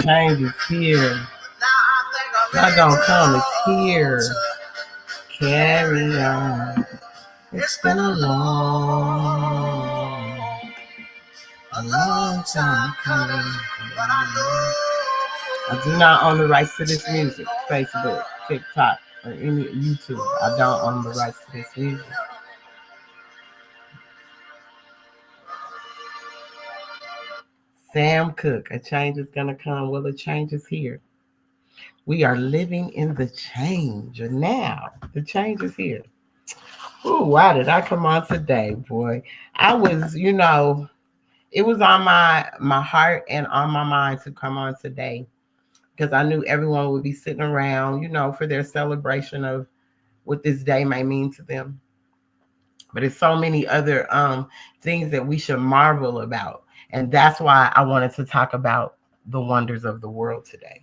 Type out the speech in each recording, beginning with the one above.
Change is here. Not gonna come, it's here. Carry on. It's been a long time coming. I do not own the rights to this music. Facebook, TikTok, or any YouTube. I don't own the rights to this music. Sam Cooke, a change is gonna come. Well, the change is here. We are living in the change now. The change is here. Ooh, why did I come on today, boy? I was, it was on my heart and on my mind to come on today because I knew everyone would be sitting around, for their celebration of what this day may mean to them. But it's so many other things that we should marvel about. And that's why I wanted to talk about the wonders of the world today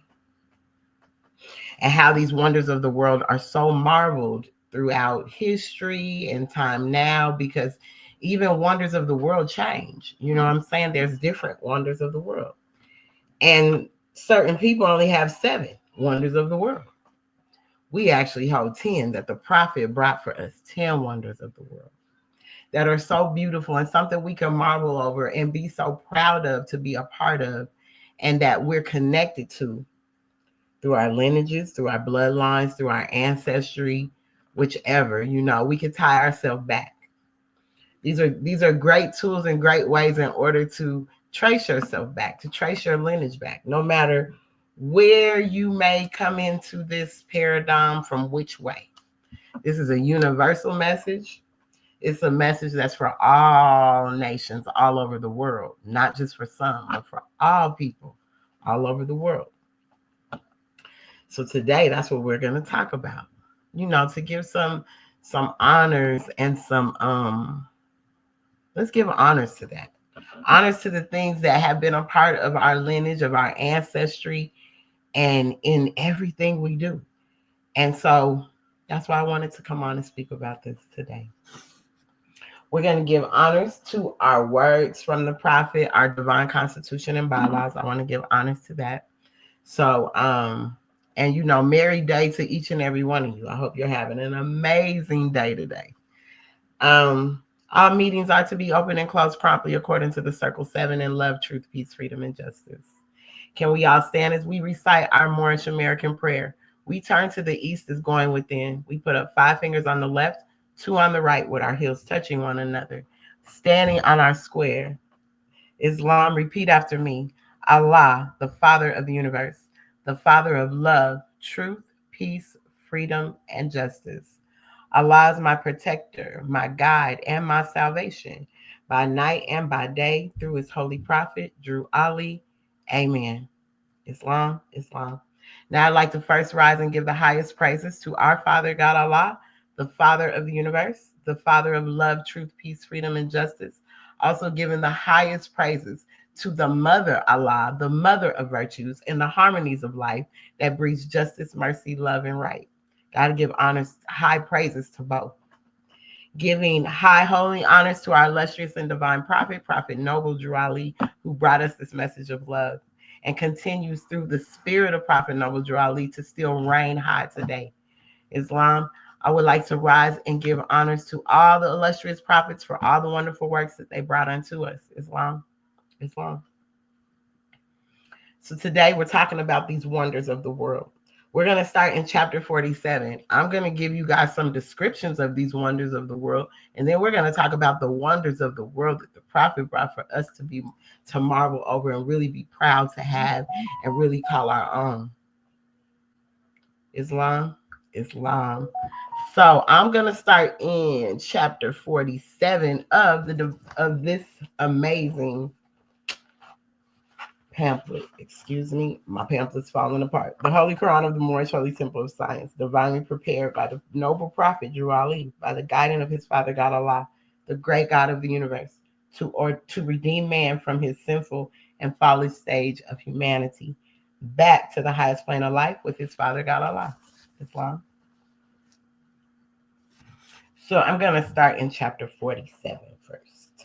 and how these wonders of the world are so marveled throughout history and time now, because even wonders of the world change. You know what I'm saying? There's different wonders of the world. And certain people only have 7 wonders of the world. We actually hold 10 that the prophet brought for us, 10 wonders of the world that are so beautiful and something we can marvel over and be so proud of to be a part of, and that we're connected to through our lineages, through our bloodlines, through our ancestry, whichever, we can tie ourselves back. These are great tools and great ways in order to trace yourself back, to trace your lineage back, no matter where you may come into this paradigm from which way. This is a universal message. It's a message that's for all nations all over the world, not just for some, but for all people all over the world. So today, that's what we're going to talk about. To give some honors and some let's give honors to that. Honors to the things that have been a part of our lineage, of our ancestry, and in everything we do. And so that's why I wanted to come on and speak about this today. We're going to give honors to our words from the prophet, our divine constitution and bylaws. I want to give honors to that. So, and merry day to each and every one of you. I hope you're having an amazing day today. All meetings are to be open and closed promptly according to the Circle 7 in love, truth, peace, freedom, and justice. Can we all stand as we recite our Moorish American prayer? We turn to the east as going within. We put up 5 fingers on the left, 2 on the right with our heels touching one another, standing on our square. Islam, repeat after me. Allah, the Father of the universe, the Father of love, truth, peace, freedom, and justice. Allah is my protector, my guide, and my salvation, by night and by day, through his holy prophet, Drew Ali. Amen. Islam, Islam. Now I'd like to first rise and give the highest praises to our Father, God Allah, the Father of the universe, the Father of love, truth, peace, freedom, and justice. Also giving the highest praises to the Mother Allah, the Mother of virtues and the harmonies of life that breeds justice, mercy, love, and right. Got to give honors, high praises to both. Giving high holy honors to our illustrious and divine prophet, Prophet Noble Drew Ali, who brought us this message of love and continues through the spirit of Prophet Noble Drew Ali to still reign high today. Islam, I would like to rise and give honors to all the illustrious prophets for all the wonderful works that they brought unto us. Islam, Islam. So today we're talking about these wonders of the world. We're going to start in chapter 47. I'm going to give you guys some descriptions of these wonders of the world, and then we're going to talk about the wonders of the world that the prophet brought for us to marvel over and really be proud to have and really call our own. Islam, Islam. So I'm going to start in chapter 47 of this amazing pamphlet. Excuse me, my pamphlet's falling apart. The Holy Quran of the Moorish Holy Temple of Science, divinely prepared by the noble prophet Drew Ali, by the guidance of his Father God Allah, the great God of the universe, to redeem man from his sinful and foolish stage of humanity, back to the highest plane of life with his Father God Allah. Islam. So I'm going to start in chapter 47 first,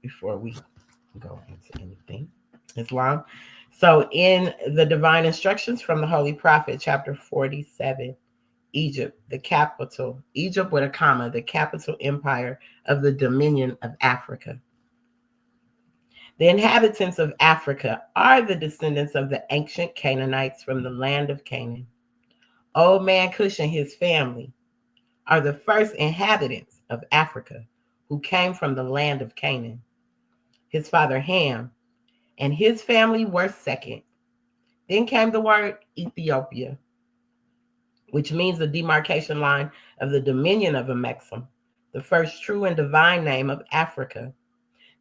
before we go into anything. Islam. So in the divine instructions from the Holy Prophet, chapter 47, Egypt, the capital, Egypt with a comma, the capital empire of the dominion of Africa. The inhabitants of Africa are the descendants of the ancient Canaanites from the land of Canaan. Old man Cush and his family are the first inhabitants of Africa who came from the land of Canaan. His father Ham and his family were second. Then came the word Ethiopia, which means the demarcation line of the dominion of Amexem, the first true and divine name of Africa,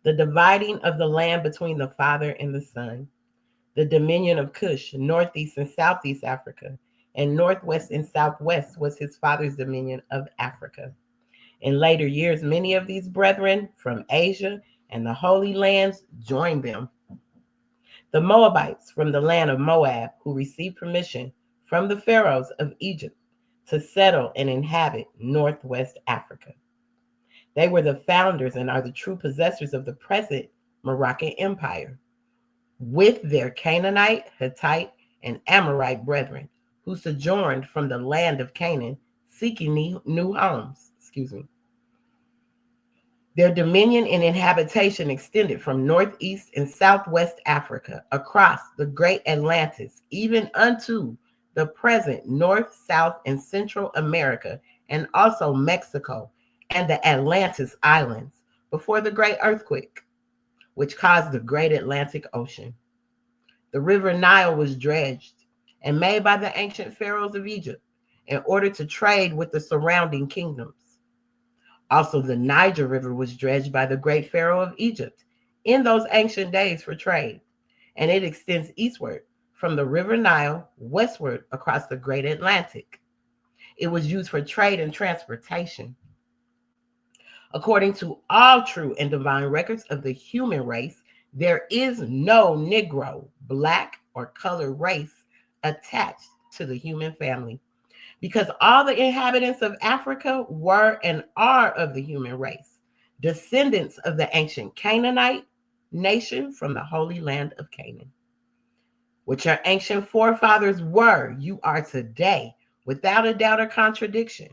the dividing of the land between the Father and the Son, the dominion of Cush, northeast and southeast Africa, and northwest and southwest was his father's dominion of Africa. In later years, many of these brethren from Asia and the Holy Lands joined them. The Moabites from the land of Moab, who received permission from the pharaohs of Egypt to settle and inhabit northwest Africa. They were the founders and are the true possessors of the present Moroccan Empire, with their Canaanite, Hittite, and Amorite brethren, who sojourned from the land of Canaan, seeking new homes. Their dominion and inhabitation extended from northeast and southwest Africa, across the great Atlantis, even unto the present North, South, and Central America, and also Mexico and the Atlantis Islands, before the great earthquake, which caused the great Atlantic Ocean. The river Nile was dredged and made by the ancient pharaohs of Egypt in order to trade with the surrounding kingdoms. Also, the Niger River was dredged by the great pharaoh of Egypt in those ancient days for trade, and it extends eastward from the river Nile westward across the great Atlantic. It was used for trade and transportation. According to all true and divine records of the human race, there is no Negro, black, or colored race attached to the human family, because all the inhabitants of Africa were and are of the human race, descendants of the ancient Canaanite nation from the holy land of Canaan, which our ancient forefathers were, you are today, without a doubt or contradiction.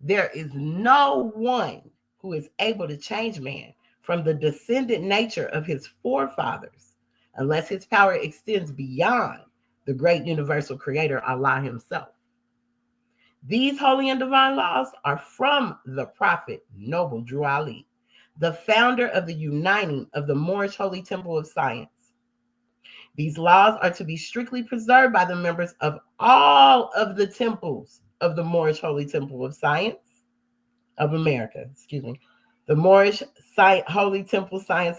There is no one who is able to change man from the descendant nature of his forefathers, unless his power extends beyond the great universal creator, Allah himself. These holy and divine laws are from the prophet Noble Drew Ali, the founder of the uniting of the Moorish Holy Temple of Science. These laws are to be strictly preserved by the members of all of the temples of the Moorish Holy Temple of Science of America, the Moorish Holy Temple of Science,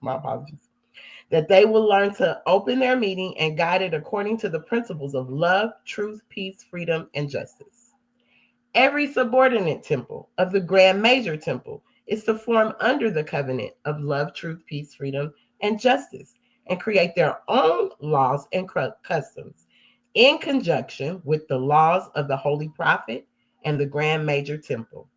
my apologies, that they will learn to open their meeting and guide it according to the principles of love, truth, peace, freedom, and justice. Every subordinate temple of the Grand Major Temple is to form under the covenant of love, truth, peace, freedom, and justice, and create their own laws and customs in conjunction with the laws of the Holy Prophet and the Grand Major Temple.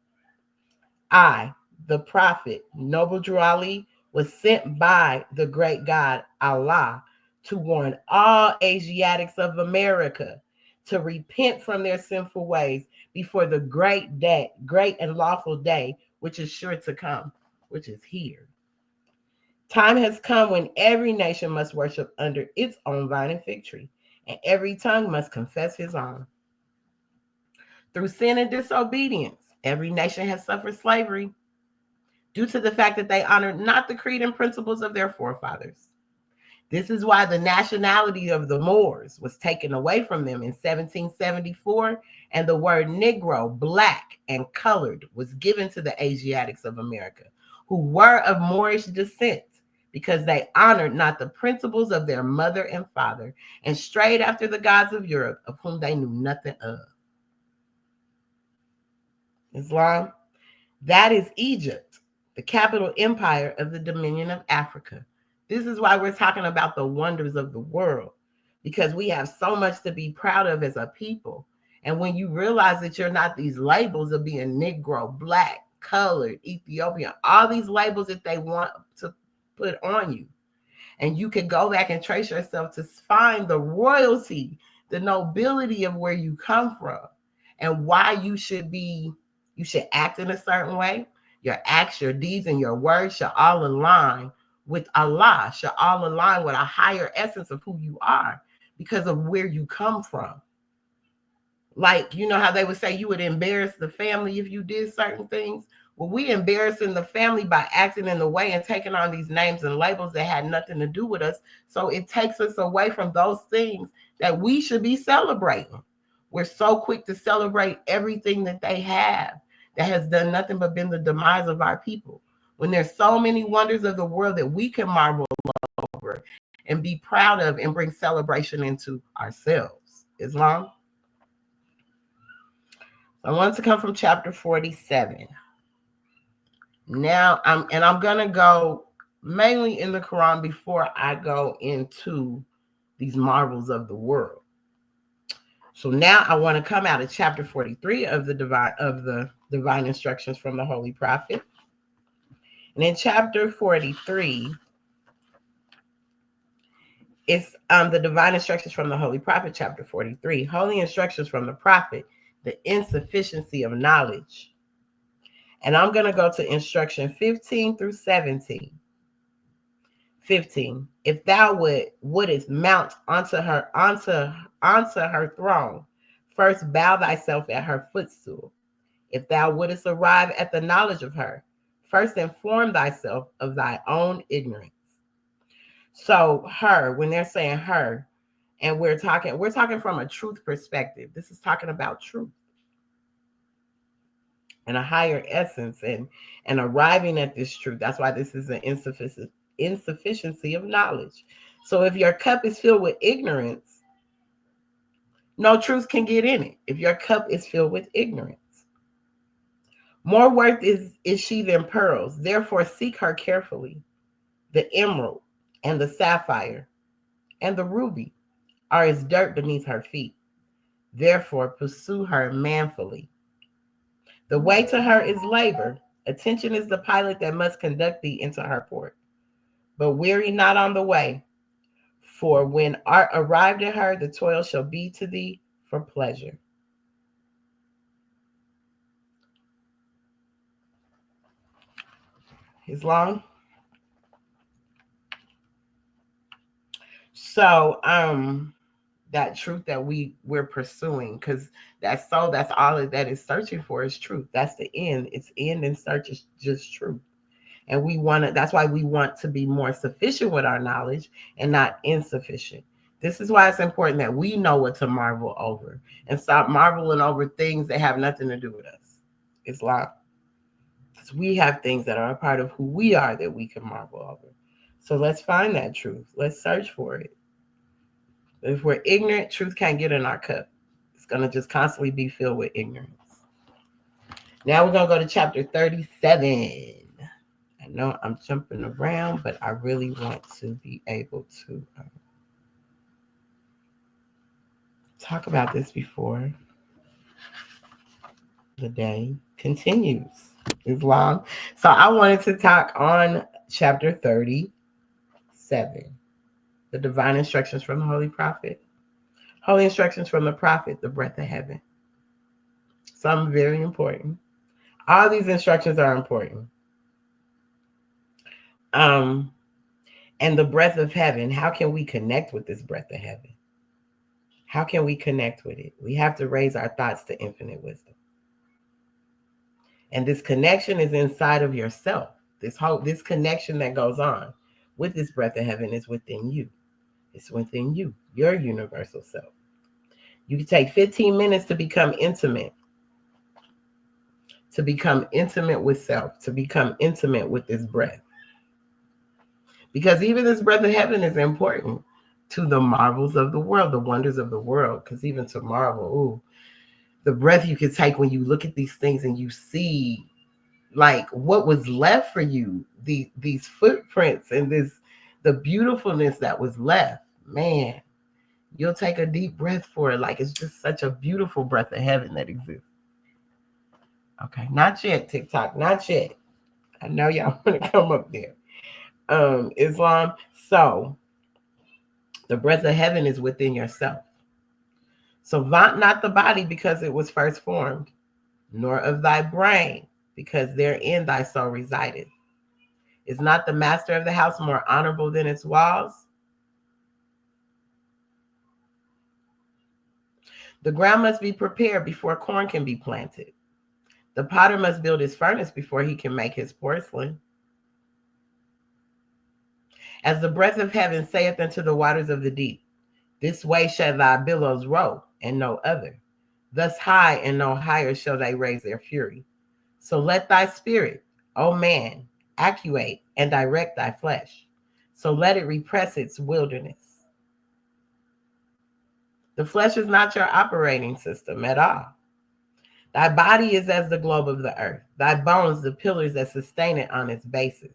I, the Prophet Noble Drew Ali, was sent by the great God Allah to warn all Asiatics of America to repent from their sinful ways before the great and lawful day, which is sure to come, which is here. Time has come when every nation must worship under its own vine and fig tree, and every tongue must confess his own. Through sin and disobedience, every nation has suffered slavery due to the fact that they honored not the creed and principles of their forefathers. This is why the nationality of the Moors was taken away from them in 1774, and the word Negro, black, and colored was given to the Asiatics of America, who were of Moorish descent, because they honored not the principles of their mother and father and strayed after the gods of Europe, of whom they knew nothing of. Islam, that is Egypt, the capital empire of the Dominion of Africa. This is why we're talking about the wonders of the world, because we have so much to be proud of as a people. And when you realize that you're not these labels of being Negro, black, colored, Ethiopian, all these labels that they want to put on you. And you can go back and trace yourself to find the royalty, the nobility of where you come from and why you should act in a certain way. Your acts, your deeds, and your words should all align with Allah, should all align with a higher essence of who you are because of where you come from. Like, you know how they would say you would embarrass the family if you did certain things? Well, we embarrassing the family by acting in the way and taking on these names and labels that had nothing to do with us. So it takes us away from those things that we should be celebrating. We're so quick to celebrate everything that they have that has done nothing but been the demise of our people. When there's so many wonders of the world that we can marvel over and be proud of and bring celebration into ourselves. Islam. I want to come from chapter 47. Now, I'm going to go mainly in the Quran before I go into these marvels of the world. So now I want to come out of chapter 43 of the divine instructions from the Holy Prophet. And in chapter 43, it's the divine instructions from the Holy Prophet, chapter 43. Holy instructions from the Prophet, the insufficiency of knowledge. And I'm going to go to instruction 15 through 17. 15. If thou wouldest mount onto her throne, first bow thyself at her footstool. If thou wouldest arrive at the knowledge of her, first inform thyself of thy own ignorance. So her, when they're saying her, and we're talking from a truth perspective. This is talking about truth and a higher essence and arriving at this truth. That's why this is an insufficiency of knowledge. So if your cup is filled with ignorance, no truth can get in it. If your cup is filled with ignorance. More worth is she than pearls. Therefore seek her carefully. The emerald and the sapphire and the ruby are as dirt beneath her feet. Therefore pursue her manfully. The way to her is labor. Attention is the pilot that must conduct thee into her port. But weary not on the way, for when art arrived at her, the toil shall be to thee for pleasure. Islam. So that truth that we're pursuing, because that's all that is searching for is truth. That's the end. Its end in search is just truth. And that's why we want to be more sufficient with our knowledge and not insufficient. This is why it's important that we know what to marvel over and stop marveling over things that have nothing to do with us. Islam. Because we have things that are a part of who we are that we can marvel over. So let's find that truth. Let's search for it. If we're ignorant, truth can't get in our cup. It's going to just constantly be filled with ignorance. Now we're going to go to chapter 37. I know I'm jumping around, but I really want to be able to talk about this before the day continues. It's long. So I wanted to talk on chapter 37, the divine instructions from the Holy Prophet. Holy instructions from the Prophet, the breath of heaven. Some very important. All these instructions are important. And the breath of heaven, how can we connect with this breath of heaven? How can we connect with it? We have to raise our thoughts to infinite wisdom. And this connection is inside of yourself. This connection that goes on with this breath of heaven is within you. It's within you, your universal self. You can take 15 minutes to become intimate with self, to become intimate with this breath. Because even this breath of heaven is important to the marvels of the world, the wonders of the world. Because even to marvel, the breath you can take when you look at these things and you see like what was left for you, these footprints and the beautifulness that was left, man, you'll take a deep breath for it. Like it's just such a beautiful breath of heaven that exists. Okay, not yet, TikTok, not yet. I know y'all want to come up there. Islam. So the breath of heaven is within yourself. So vaunt not the body because it was first formed, nor of thy brain, because therein thy soul resideth. Is not the master of the house more honorable than its walls? The ground must be prepared before corn can be planted. The potter must build his furnace before he can make his porcelain. As the breath of heaven saith unto the waters of the deep, this way shall thy billows roll, and no other. Thus high and no higher shall they raise their fury. So let thy spirit, O man, actuate and direct thy flesh. So let it repress its wilderness. The flesh is not your operating system at all. Thy body is as the globe of the earth, thy bones the pillars that sustain it on its basis.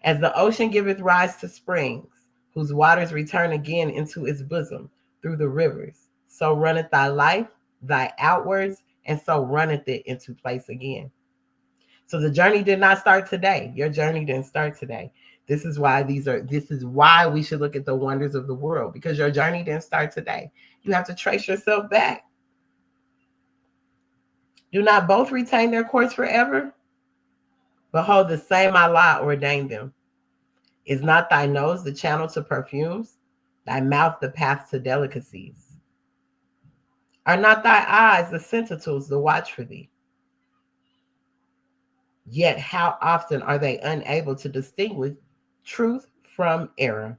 As the ocean giveth rise to springs, whose waters return again into its bosom through the rivers, so runneth thy life, thy outwards, and so runneth it into place again. So the journey did not start today. Your journey didn't start today. This is why we should look at the wonders of the world, because your journey didn't start today. You have to trace yourself back. Do not both retain their course forever? Behold, the same Allah ordained them. Is not thy nose the channel to perfumes, thy mouth the path to delicacies? Are not thy eyes the sentinels to watch for thee? Yet how often are they unable to distinguish truth from error?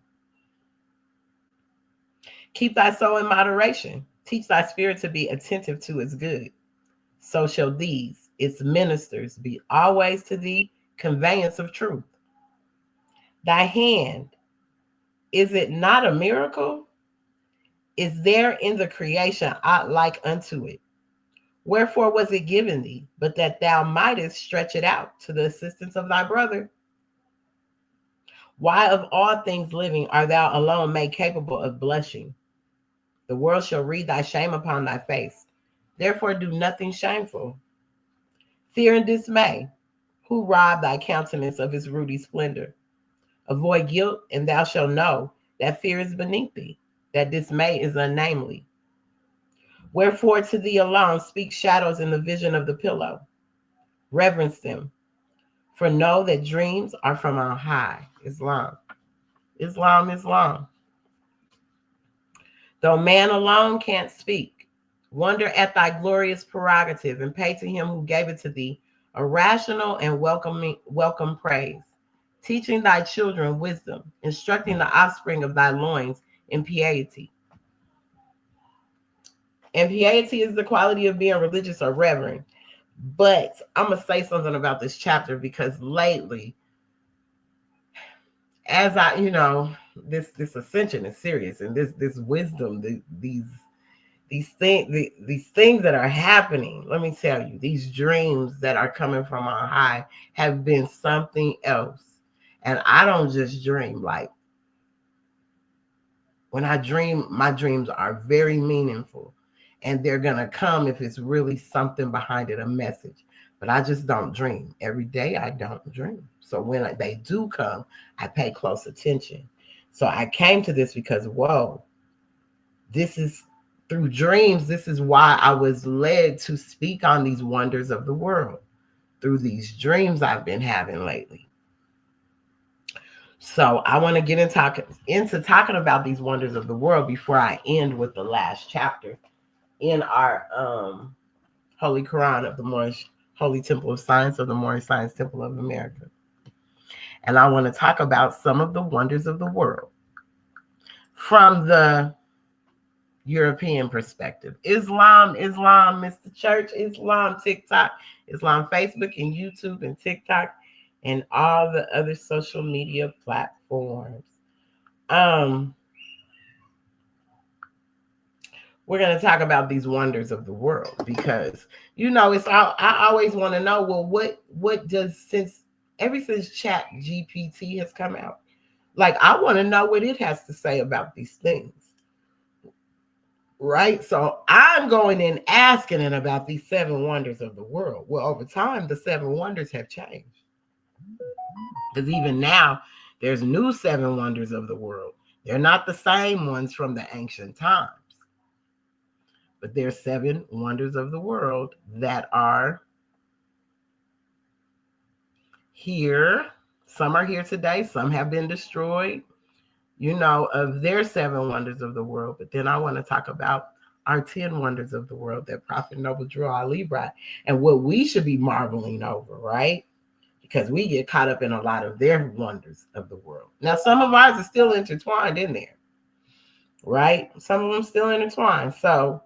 Keep thy soul in moderation. Teach thy spirit to be attentive to its good. So shall these, its ministers, be always to thee conveyance of truth. Thy hand, is it not a miracle? Is there in the creation aught like unto it? Wherefore was it given thee, but that thou mightest stretch it out to the assistance of thy brother? Why of all things living art thou alone made capable of blushing? The world shall read thy shame upon thy face. Therefore do nothing shameful. Fear and dismay, who rob thy countenance of its ruddy splendor? Avoid guilt, and thou shalt know that fear is beneath thee, that dismay is unnamely. Wherefore to thee alone speak shadows in the vision of the pillow. Reverence them, for know that dreams are from on high. Islam. Islam, Islam. Though man alone can't speak, wonder at thy glorious prerogative and pay to him who gave it to thee a rational and welcome praise, teaching thy children wisdom, instructing the offspring of thy loins in piety. And piety is the quality of being religious or reverent. But I'm going to say something about this chapter because lately, as this ascension is serious, and this wisdom, these things that are happening, let me tell you, these dreams that are coming from on high have been something else. And I don't just dream. Like, when I dream, my dreams are very meaningful, and they're going to come if it's really something behind it, a message. But I just don't dream. Every day I don't dream. So when they do come, I pay close attention. So I came to this because, whoa, this is through dreams. This is why I was led to speak on these wonders of the world through these dreams I've been having lately. So I want to get into talking about these wonders of the world before I end with the last chapter in our Holy Quran of the Moorish Holy Temple of Science of the Moorish Science Temple of America. And I want to talk about some of the wonders of the world from the European perspective. Islam, Mr. Church, Islam, TikTok, Islam, Facebook and YouTube and TikTok and all the other social media platforms. We're going to talk about these wonders of the world because, I always want to know, well, what does, since Chat GPT has come out, like, I want to know what it has to say about these things. Right? So I'm going and asking it about these 7 wonders of the world. Well, over time, the 7 wonders have changed. Because even now, there's new seven wonders of the world. They're not the same ones from the ancient times, but there's seven wonders of the world that are here. Some are here today, some have been destroyed, of their seven wonders of the world. But then I want to talk about our 10 wonders of the world that Prophet Noble Drew Ali brought and what we should be marveling over, right? Because we get caught up in a lot of their wonders of the world. Now, some of ours are still intertwined in there, right? Some of them still intertwined. So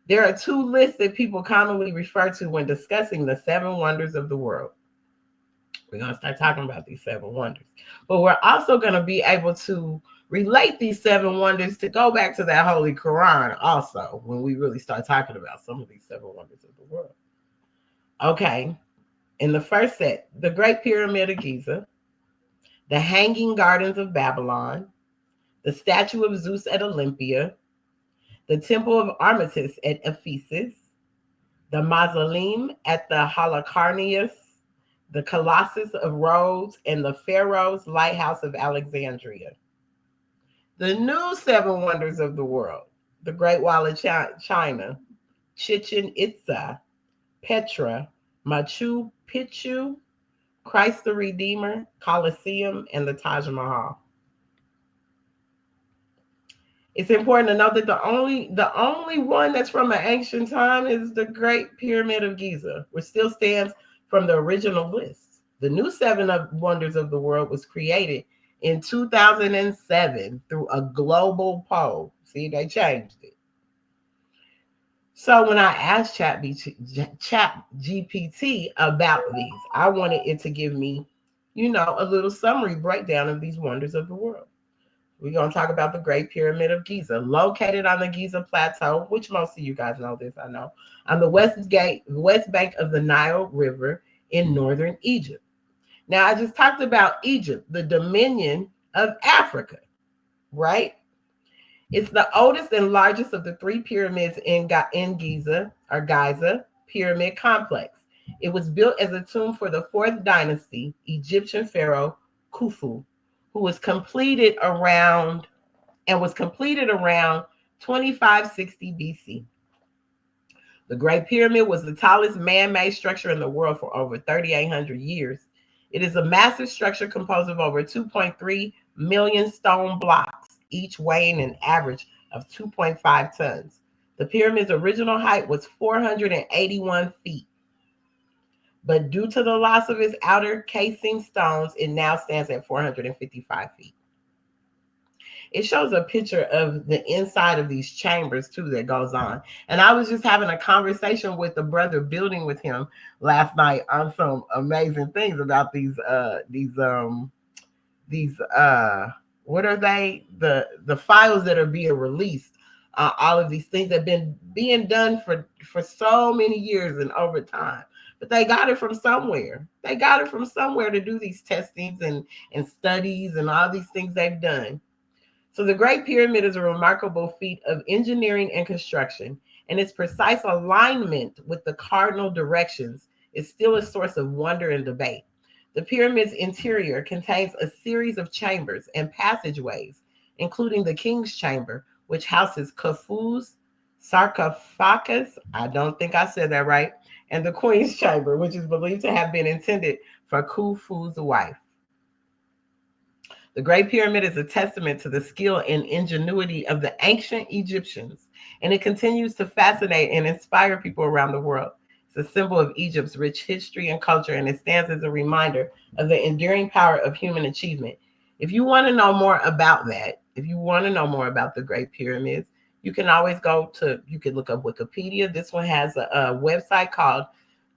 there are two lists that people commonly refer to when discussing the seven wonders of the world. We're going to start talking about these seven wonders. But we're also going to be able to relate these seven wonders to go back to that Holy Quran also when we really start talking about some of these seven wonders of the world. Okay. In the first set, the Great Pyramid of Giza, the Hanging Gardens of Babylon, the statue of Zeus at Olympia, the Temple of Artemis at Ephesus, the Mausoleum at the Halicarnassus, the Colossus of Rhodes, and the Pharaoh's Lighthouse of Alexandria. The new seven wonders of the world, the Great Wall of China, Chichen Itza, Petra, Machu Picchu, Christ the Redeemer, Colosseum, and the Taj Mahal. It's important to note that the only one that's from an ancient time is the Great Pyramid of Giza, which still stands from the original list. The new seven wonders of the world was created in 2007 through a global poll. See, they changed it. So when I asked ChatGPT about these, I wanted it to give me, a little summary breakdown of these wonders of the world. We're going to talk about the Great Pyramid of Giza, located on the Giza Plateau, which most of you guys know this, I know, on the west bank of the Nile River in northern Egypt. Now, I just talked about Egypt, the dominion of Africa, right? It's the oldest and largest of the three pyramids in Giza pyramid complex. It was built as a tomb for the 4th dynasty Egyptian pharaoh Khufu, who was completed around 2560 BC. The Great Pyramid was the tallest man-made structure in the world for over 3,800 years. It is a massive structure composed of over 2.3 million stone blocks, each weighing an average of 2.5 tons. The pyramid's original height was 481 feet. But due to the loss of its outer casing stones, it now stands at 455 feet. It shows a picture of the inside of these chambers too that goes on. And I was just having a conversation with the brother building with him last night on some amazing things about these what are they? The files that are being released. All of these things have been being done for so many years and over time. But they got it from somewhere. They got it from somewhere to do these testings and studies and all these things they've done. So the Great Pyramid is a remarkable feat of engineering and construction, and its precise alignment with the cardinal directions is still a source of wonder and debate. The pyramid's interior contains a series of chambers and passageways, including the King's Chamber, which houses Khufu's sarcophagus, I don't think I said that right, and the Queen's Chamber, which is believed to have been intended for Khufu's wife. The Great Pyramid is a testament to the skill and ingenuity of the ancient Egyptians, and it continues to fascinate and inspire people around the world. It's a symbol of Egypt's rich history and culture, and it stands as a reminder of the enduring power of human achievement. If you want to know more about that, if you want to know more about the Great Pyramids, you can always you can look up Wikipedia. This one has a website called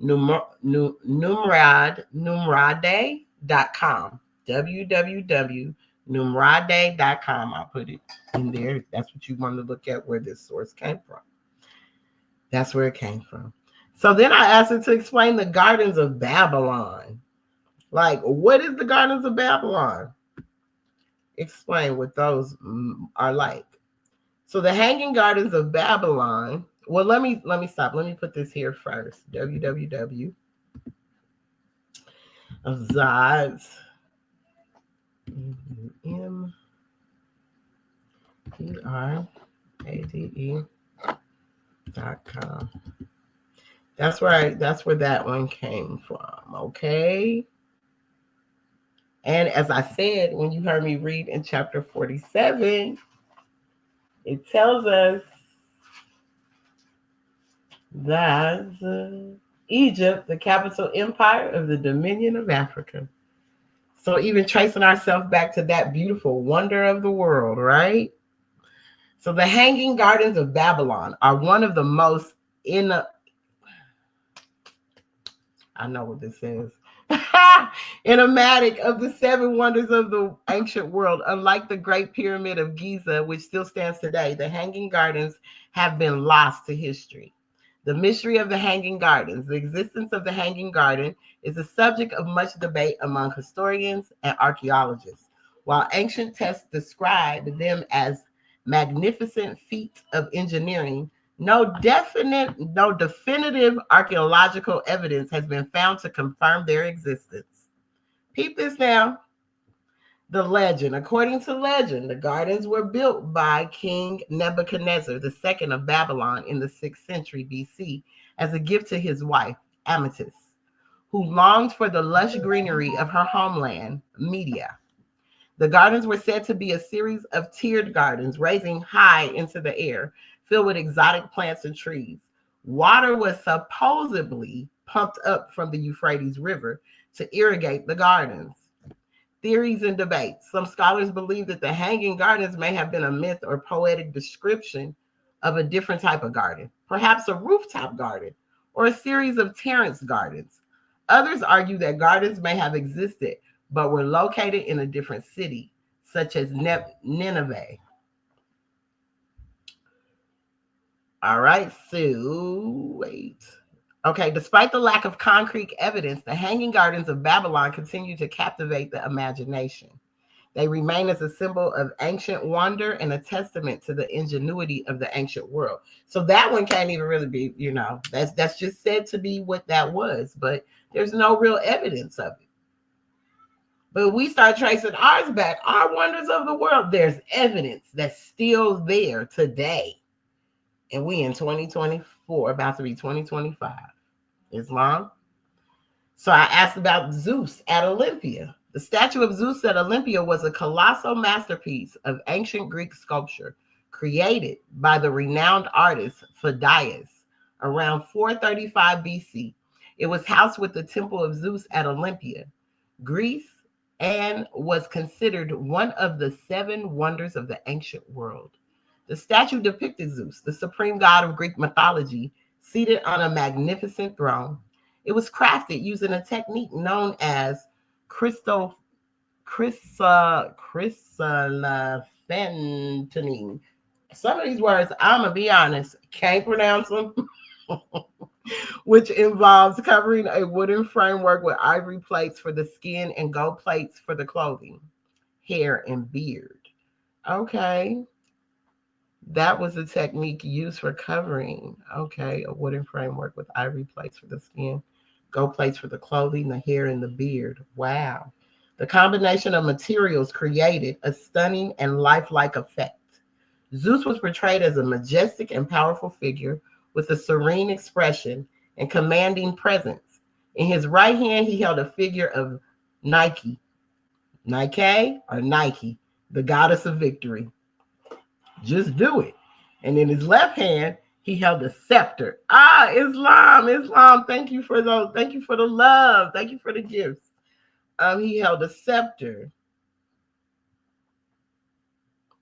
numrade.com. www.numrade.com. I'll put it in there if that's what you want to look at, where this source came from. That's where it came from. So then I asked her to explain the Gardens of Babylon. Like, what is the Gardens of Babylon? Explain what those are like. So the Hanging Gardens of Babylon. Well, let me stop. Let me put this here first. www. of Zod's MUMPRADE.com. That's where that one came from. Okay. And as I said, when you heard me read in chapter 47, it tells us that Egypt, the capital empire of the Dominion of Africa. So even tracing ourselves back to that beautiful wonder of the world, right? So the Hanging Gardens of Babylon are one of the most I know what this says. Enigmatic of the seven wonders of the ancient world. Unlike the Great Pyramid of Giza, which still stands today, the Hanging Gardens have been lost to history. The mystery of the Hanging Gardens. The existence of the Hanging Garden is a subject of much debate among historians and archaeologists. While ancient texts describe them as magnificent feats of engineering, no definitive archaeological evidence has been found to confirm their existence. Peep this now. The legend. According to legend, the gardens were built by King Nebuchadnezzar II of Babylon in the 6th century BC as a gift to his wife, Amethyst, who longed for the lush greenery of her homeland, Media. The gardens were said to be a series of tiered gardens raising high into the air, filled with exotic plants and trees. Water was supposedly pumped up from the Euphrates River to irrigate the gardens. Theories and debates. Some scholars believe that the Hanging Gardens may have been a myth or poetic description of a different type of garden, perhaps a rooftop garden or a series of terrace gardens. Others argue that gardens may have existed but were located in a different city, such as Nineveh. All right, so wait. Okay, despite the lack of concrete evidence, the Hanging Gardens of Babylon continue to captivate the imagination. They remain as a symbol of ancient wonder and a testament to the ingenuity of the ancient world. So that one can't even really be, that's just said to be what that was, but there's no real evidence of it. But we start tracing ours back, our wonders of the world. There's evidence that's still there today. And we in 2024, about to be 2025. Islam. So I asked about Zeus at Olympia. The statue of Zeus at Olympia was a colossal masterpiece of ancient Greek sculpture created by the renowned artist Phidias around 435 BC. It was housed with the temple of Zeus at Olympia, Greece, and was considered one of the seven wonders of the ancient world. The statue depicted Zeus, the supreme god of Greek mythology, seated on a magnificent throne. It was crafted using a technique known as chrysophentoning. Some of these words, I'm going to be honest, can't pronounce them, which involves covering a wooden framework with ivory plates for the skin and gold plates for the clothing, hair, and beard. Okay. That was a technique used for covering, a wooden framework with ivory plates for the skin, gold plates for the clothing, the hair, and the beard. Wow. The combination of materials created a stunning and lifelike effect. Zeus was portrayed as a majestic and powerful figure with a serene expression and commanding presence. In his right hand, he held a figure of Nike, the goddess of victory. Just do it. And in his left hand, he held a scepter. Islam. Thank you for those. Thank you for the love. Thank you for the gifts. He held a scepter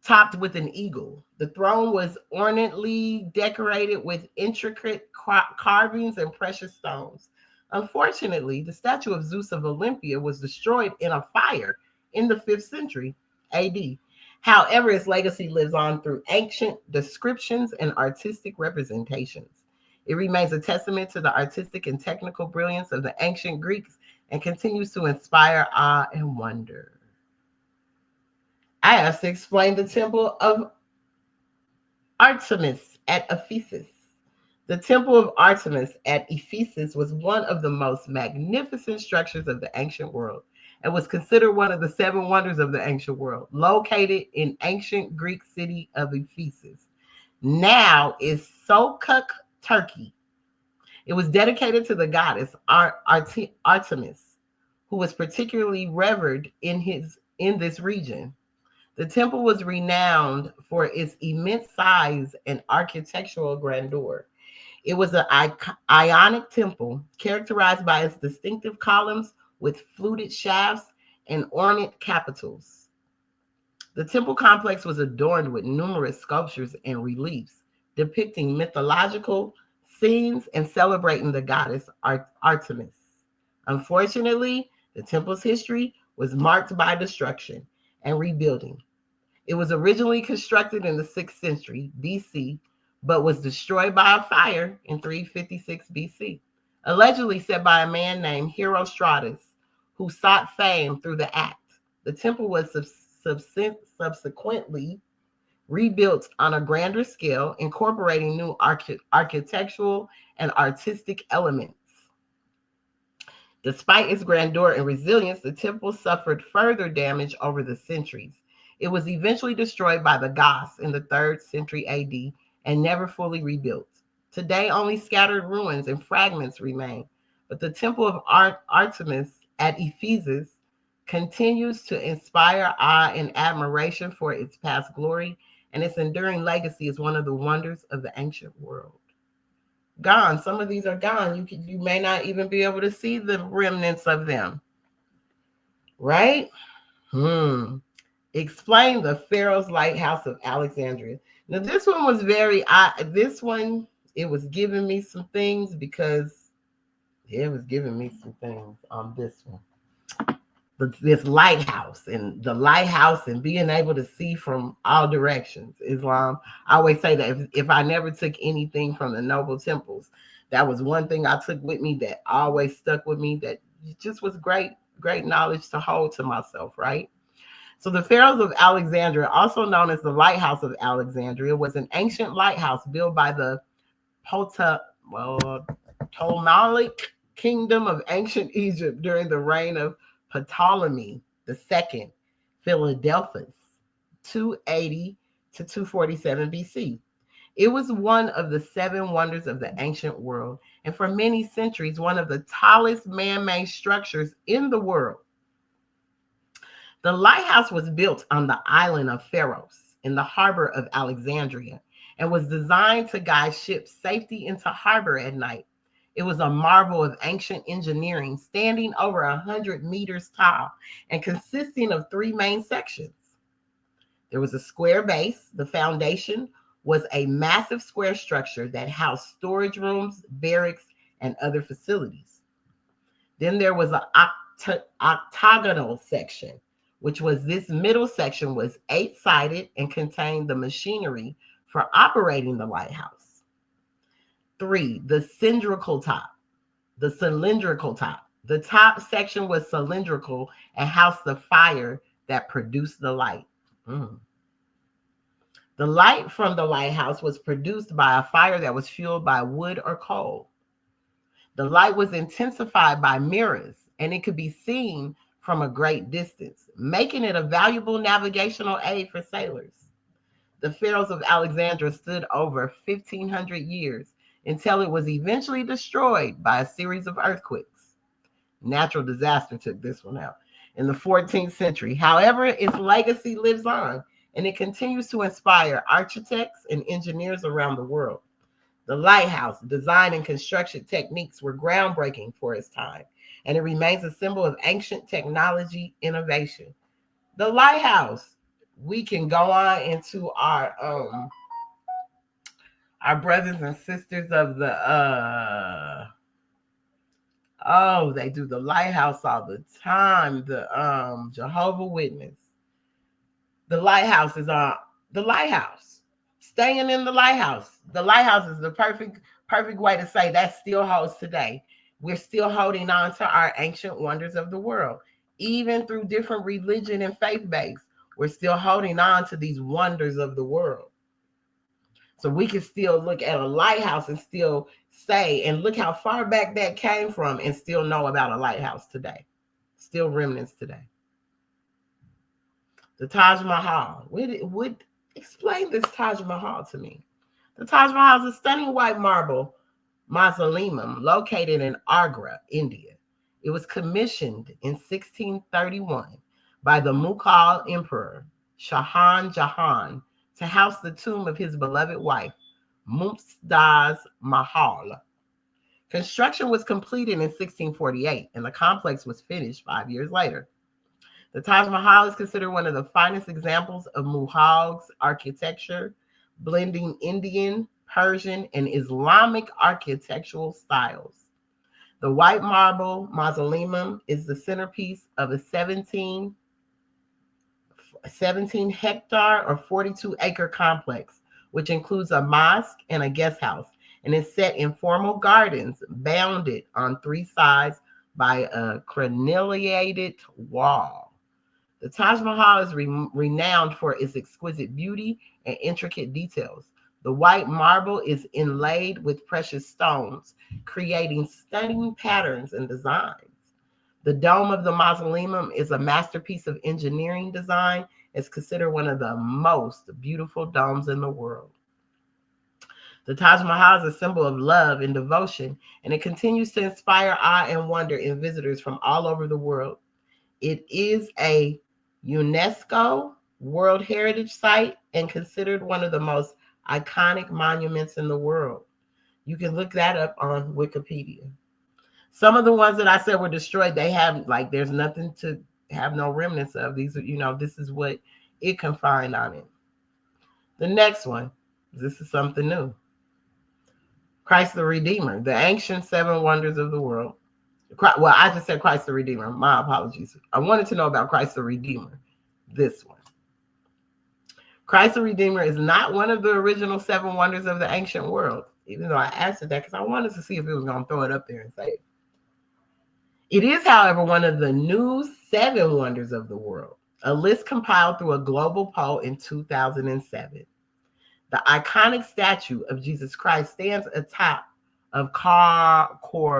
topped with an eagle. The throne was ornately decorated with intricate carvings and precious stones. Unfortunately, the statue of Zeus of Olympia was destroyed in a fire in the 5th century AD. However, its legacy lives on through ancient descriptions and artistic representations. It remains a testament to the artistic and technical brilliance of the ancient Greeks and continues to inspire awe and wonder. I asked to explain the temple of Artemis at Ephesus. The temple of Artemis at Ephesus was one of the most magnificent structures of the ancient world. and was considered one of the seven wonders of the ancient world, located in ancient Greek city of Ephesus. Now is Sokuk, Turkey. It was dedicated to the goddess Artemis, who was particularly revered in this region. The temple was renowned for its immense size and architectural grandeur. It was an Ionic temple characterized by its distinctive columns with fluted shafts and ornate capitals. The temple complex was adorned with numerous sculptures and reliefs depicting mythological scenes and celebrating the goddess Artemis. Unfortunately, the temple's history was marked by destruction and rebuilding. It was originally constructed in the 6th century BC, but was destroyed by a fire in 356 BC, allegedly set by a man named Herostratus, who sought fame through the act. The temple was subsequently rebuilt on a grander scale, incorporating new architectural and artistic elements. Despite its grandeur and resilience, the temple suffered further damage over the centuries. It was eventually destroyed by the Goths in the 3rd century AD and never fully rebuilt. Today, only scattered ruins and fragments remain, but the temple of Artemis at Ephesus continues to inspire awe and admiration for its past glory, and its enduring legacy is one of the wonders of the ancient world. Gone. Some of these are gone. You may not even be able to see the remnants of them. Right? Explain the Pharaoh's Lighthouse of Alexandria. Now, this one was it was giving me some things because it was giving me some things on this one. But this lighthouse and being able to see from all directions. Islam, I always say that if I never took anything from the noble temples, that was one thing I took with me that always stuck with me, that just was great knowledge to hold to myself, right? So the Pharaohs of Alexandria, also known as the Lighthouse of Alexandria, was an ancient lighthouse built by the Ptolemaic kingdom of ancient Egypt during the reign of Ptolemy II, Philadelphus, 280 to 247 BC. It was one of the seven wonders of the ancient world, and for many centuries, one of the tallest man-made structures in the world. The lighthouse was built on the island of Pharos in the harbor of Alexandria and was designed to guide ships safely into harbor at night. It was a marvel of ancient engineering, standing over 100 meters tall and consisting of three main sections. There was a square base. The foundation was a massive square structure that housed storage rooms, barracks, and other facilities. Then there was an octagonal section, which was this middle section was 8-sided and contained the machinery for operating the lighthouse. 3, the cylindrical top. The top section was cylindrical and housed the fire that produced the light. The light from the lighthouse was produced by a fire that was fueled by wood or coal. The light was intensified by mirrors, and it could be seen from a great distance, making it a valuable navigational aid for sailors. The Pharaohs of Alexandria stood over 1,500 years until it was eventually destroyed by a series of earthquakes. Natural disaster took this one out in the 14th century. However, its legacy lives on, and it continues to inspire architects and engineers around the world. The lighthouse design and construction techniques were groundbreaking for its time, and it remains a symbol of ancient technology innovation. The lighthouse. We can go on into our brothers and sisters of the they do the lighthouse all the time. The Jehovah Witness. The lighthouse is the lighthouse. Staying in the lighthouse. The lighthouse is the perfect way to say that still holds today. We're still holding on to our ancient wonders of the world. Even through different religion and faith base, we're still holding on to these wonders of the world. So we can still look at a lighthouse and still say, and look how far back that came from, and still know about a lighthouse today. Still remnants today. The Taj Mahal. Would explain this Taj Mahal to me. The Taj Mahal is a stunning white marble mausoleum located in Agra, India. It was commissioned in 1631 by the Mughal Emperor Shah Jahan to house the tomb of his beloved wife, Mumtaz Mahal. Construction was completed in 1648, and the complex was finished 5 years later. The Taj Mahal is considered one of the finest examples of Mughal's architecture, blending Indian, Persian, and Islamic architectural styles. The white marble mausoleum is the centerpiece of a 17 hectare or 42-acre complex, which includes a mosque and a guest house, and is set in formal gardens bounded on three sides by a crenellated wall. The Taj Mahal is renowned for its exquisite beauty and intricate details. The white marble is inlaid with precious stones, creating stunning patterns and designs. The dome of the mausoleum is a masterpiece of engineering design. It's considered one of the most beautiful domes in the world. The Taj Mahal is a symbol of love and devotion, and it continues to inspire awe and wonder in visitors from all over the world. It is a UNESCO World Heritage Site and considered one of the most iconic monuments in the world. You can look that up on Wikipedia. Some of the ones that I said were destroyed, they have, like, there's nothing to have no remnants of. These are, this is what it can find on it. The next one, this is something new. Christ the Redeemer, the ancient seven wonders of the world. Well, I just said Christ the Redeemer. My apologies. I wanted to know about Christ the Redeemer. This one. Christ the Redeemer is not one of the original seven wonders of the ancient world, even though I asked it that because I wanted to see if it was going to throw it up there and say it. It is, however, one of the new seven wonders of the world, a list compiled through a global poll in 2007. The iconic statue of Jesus Christ stands atop of Corcovado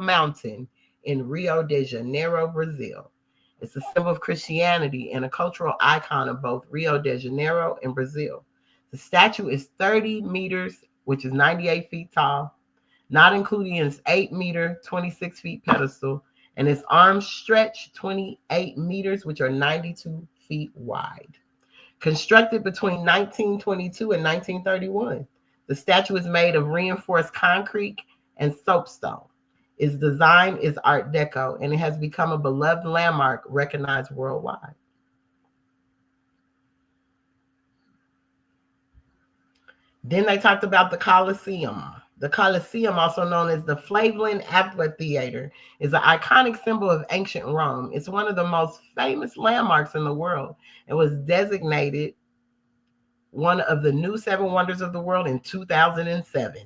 Mountain in Rio de Janeiro, Brazil. It's a symbol of Christianity and a cultural icon of both Rio de Janeiro and Brazil. The statue is 30 meters, which is 98 feet tall, not including its 8-meter, 26 feet pedestal, and its arms stretch 28 meters, which are 92 feet wide. Constructed between 1922 and 1931. The statue is made of reinforced concrete and soapstone. Its design is Art Deco, and it has become a beloved landmark recognized worldwide. Then they talked about the Colosseum. The Colosseum, also known as the Flavian Amphitheater, is an iconic symbol of ancient Rome. It's one of the most famous landmarks in the world. It was designated one of the new seven wonders of the world in 2007.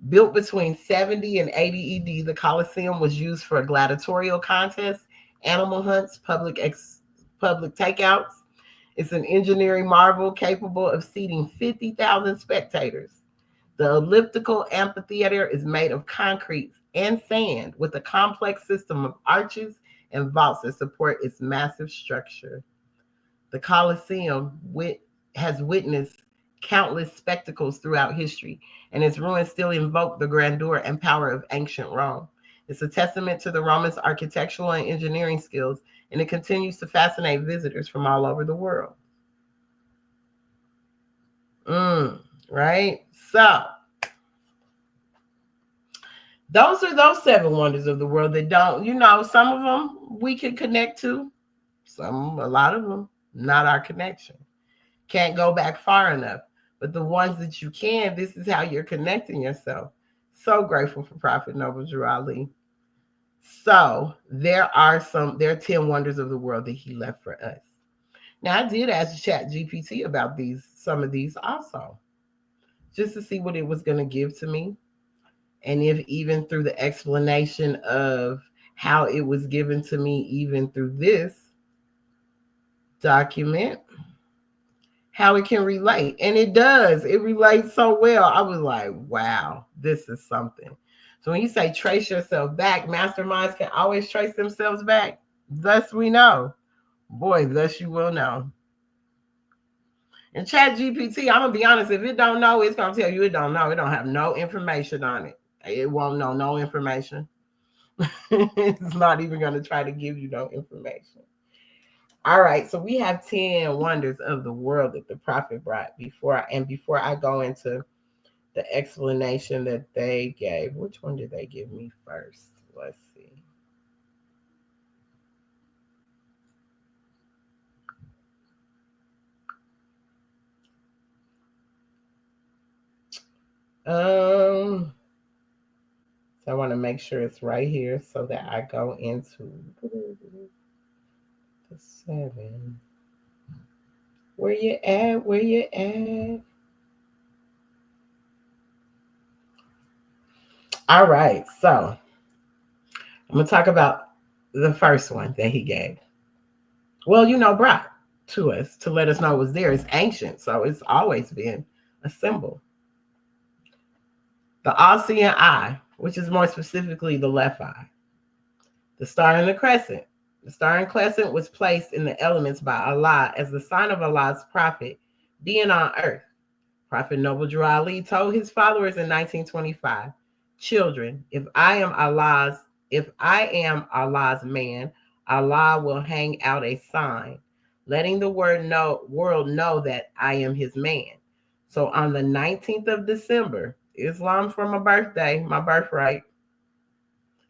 Built between 70 and 80 AD, the Colosseum was used for gladiatorial contests, animal hunts, public takeouts. It's an engineering marvel capable of seating 50,000 spectators. The elliptical amphitheater is made of concrete and sand with a complex system of arches and vaults that support its massive structure. The Colosseum has witnessed countless spectacles throughout history, and its ruins still invoke the grandeur and power of ancient Rome. It's a testament to the Romans' architectural and engineering skills, and it continues to fascinate visitors from all over the world. Right? So, those are those seven wonders of the world that don't, some of them we can connect to, a lot of them, not our connection. Can't go back far enough. But the ones that you can, this is how you're connecting yourself. So grateful for Prophet Noble Drew Ali. So there are 10 wonders of the world that he left for us. Now, I did ask ChatGPT about some of these also, just to see what it was going to give to me. And if even through the explanation of how it was given to me, even through this document, how it can relate. And it does. It relates so well. I was like, wow, this is something. So when you say trace yourself back, masterminds can always trace themselves back. Thus we know. Boy, thus you will know. And Chat GPT, I'm gonna be honest, if it don't know, it's gonna tell you it don't know. It don't have no information on it. It won't know no information. It's not even gonna try to give you no information. All right, so we have 10 wonders of the world that the prophet brought before I go into the explanation that they gave. Which one did they give me first? Let's see. So I want to make sure it's right here so that I go into the 7. Where you at? Where you at? All right, so I'm gonna talk about the first one that he gave. Well, brought to us to let us know it was there. It's ancient, so it's always been a symbol. The all-seeing eye, which is more specifically the left eye. The star and the crescent. The star and crescent was placed in the elements by Allah as the sign of Allah's prophet being on earth. Prophet Noble Drew Ali told his followers in 1925, "Children, if I am Allah's man, Allah will hang out a sign, letting the world know that I am his man." So on the 19th of December, Islam for my birthday, my birthright,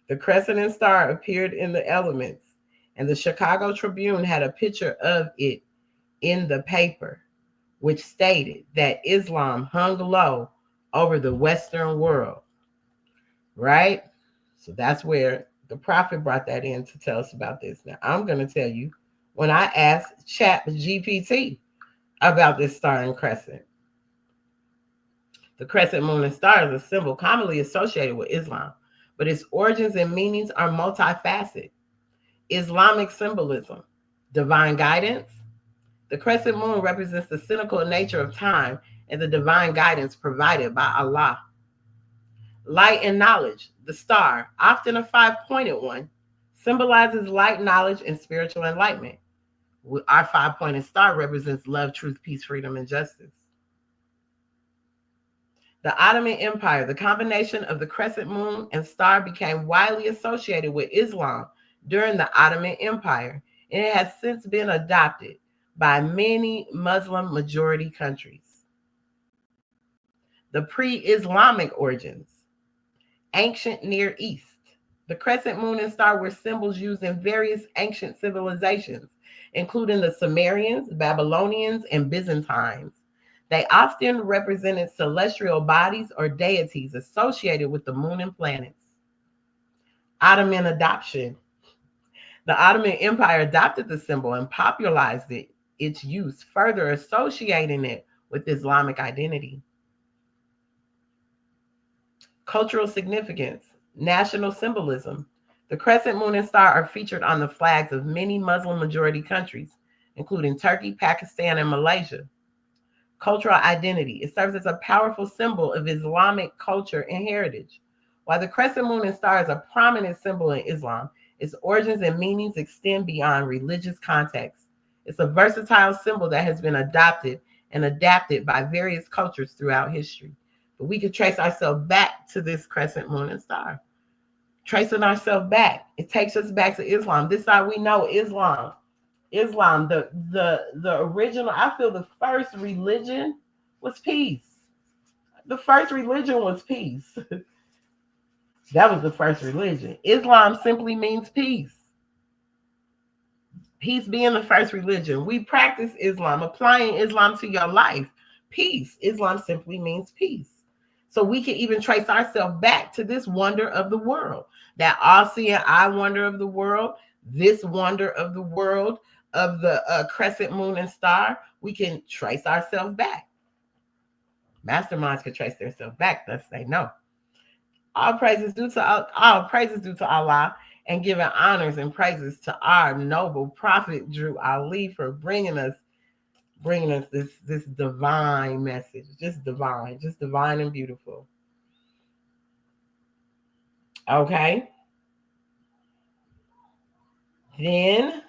the crescent and star appeared in the elements, and the Chicago Tribune had a picture of it in the paper, which stated that Islam hung low over the Western world, right? So that's where the prophet brought that in to tell us about this. Now, I'm going to tell you, when I asked Chat GPT about this star and crescent, the crescent moon and star is a symbol commonly associated with Islam, but its origins and meanings are multifaceted. Islamic symbolism, divine guidance. The crescent moon represents the cyclical nature of time and the divine guidance provided by Allah. Light and knowledge. The star, often a 5-pointed one, symbolizes light, knowledge, and spiritual enlightenment. Our 5-pointed star represents love, truth, peace, freedom, and justice. The Ottoman Empire, the combination of the crescent moon and star became widely associated with Islam during the Ottoman Empire, and it has since been adopted by many Muslim majority countries. The pre-Islamic origins. Ancient Near East. The crescent moon and star were symbols used in various ancient civilizations, including the Sumerians, Babylonians, and Byzantines. They often represented celestial bodies or deities associated with the moon and planets. Ottoman adoption. The Ottoman Empire adopted the symbol and popularized its use, further associating it with Islamic identity. Cultural significance, national symbolism. The crescent moon and star are featured on the flags of many Muslim majority countries, including Turkey, Pakistan, and Malaysia. Cultural identity. It serves as a powerful symbol of Islamic culture and heritage. While the crescent moon and star is a prominent symbol in Islam, its origins and meanings extend beyond religious context. It's a versatile symbol that has been adopted and adapted by various cultures throughout history. But we could trace ourselves back to this crescent moon and star. Tracing ourselves back, it takes us back to Islam. This is how we know Islam. Islam, the original, I feel the first religion was peace. The first religion was peace. That was the first religion. Islam simply means peace. Peace being the first religion. We practice Islam, applying Islam to your life. Peace. Islam simply means peace. So we can even trace ourselves back to this wonder of the world, that all-seeing eye wonder of the world, this wonder of the world of the crescent moon and star. We can trace ourselves back. Masterminds can trace themselves back, thus they know. All praises due to Allah, and giving honors and praises to our noble prophet Drew Ali for bringing us this divine message, just divine and beautiful. Okay. Then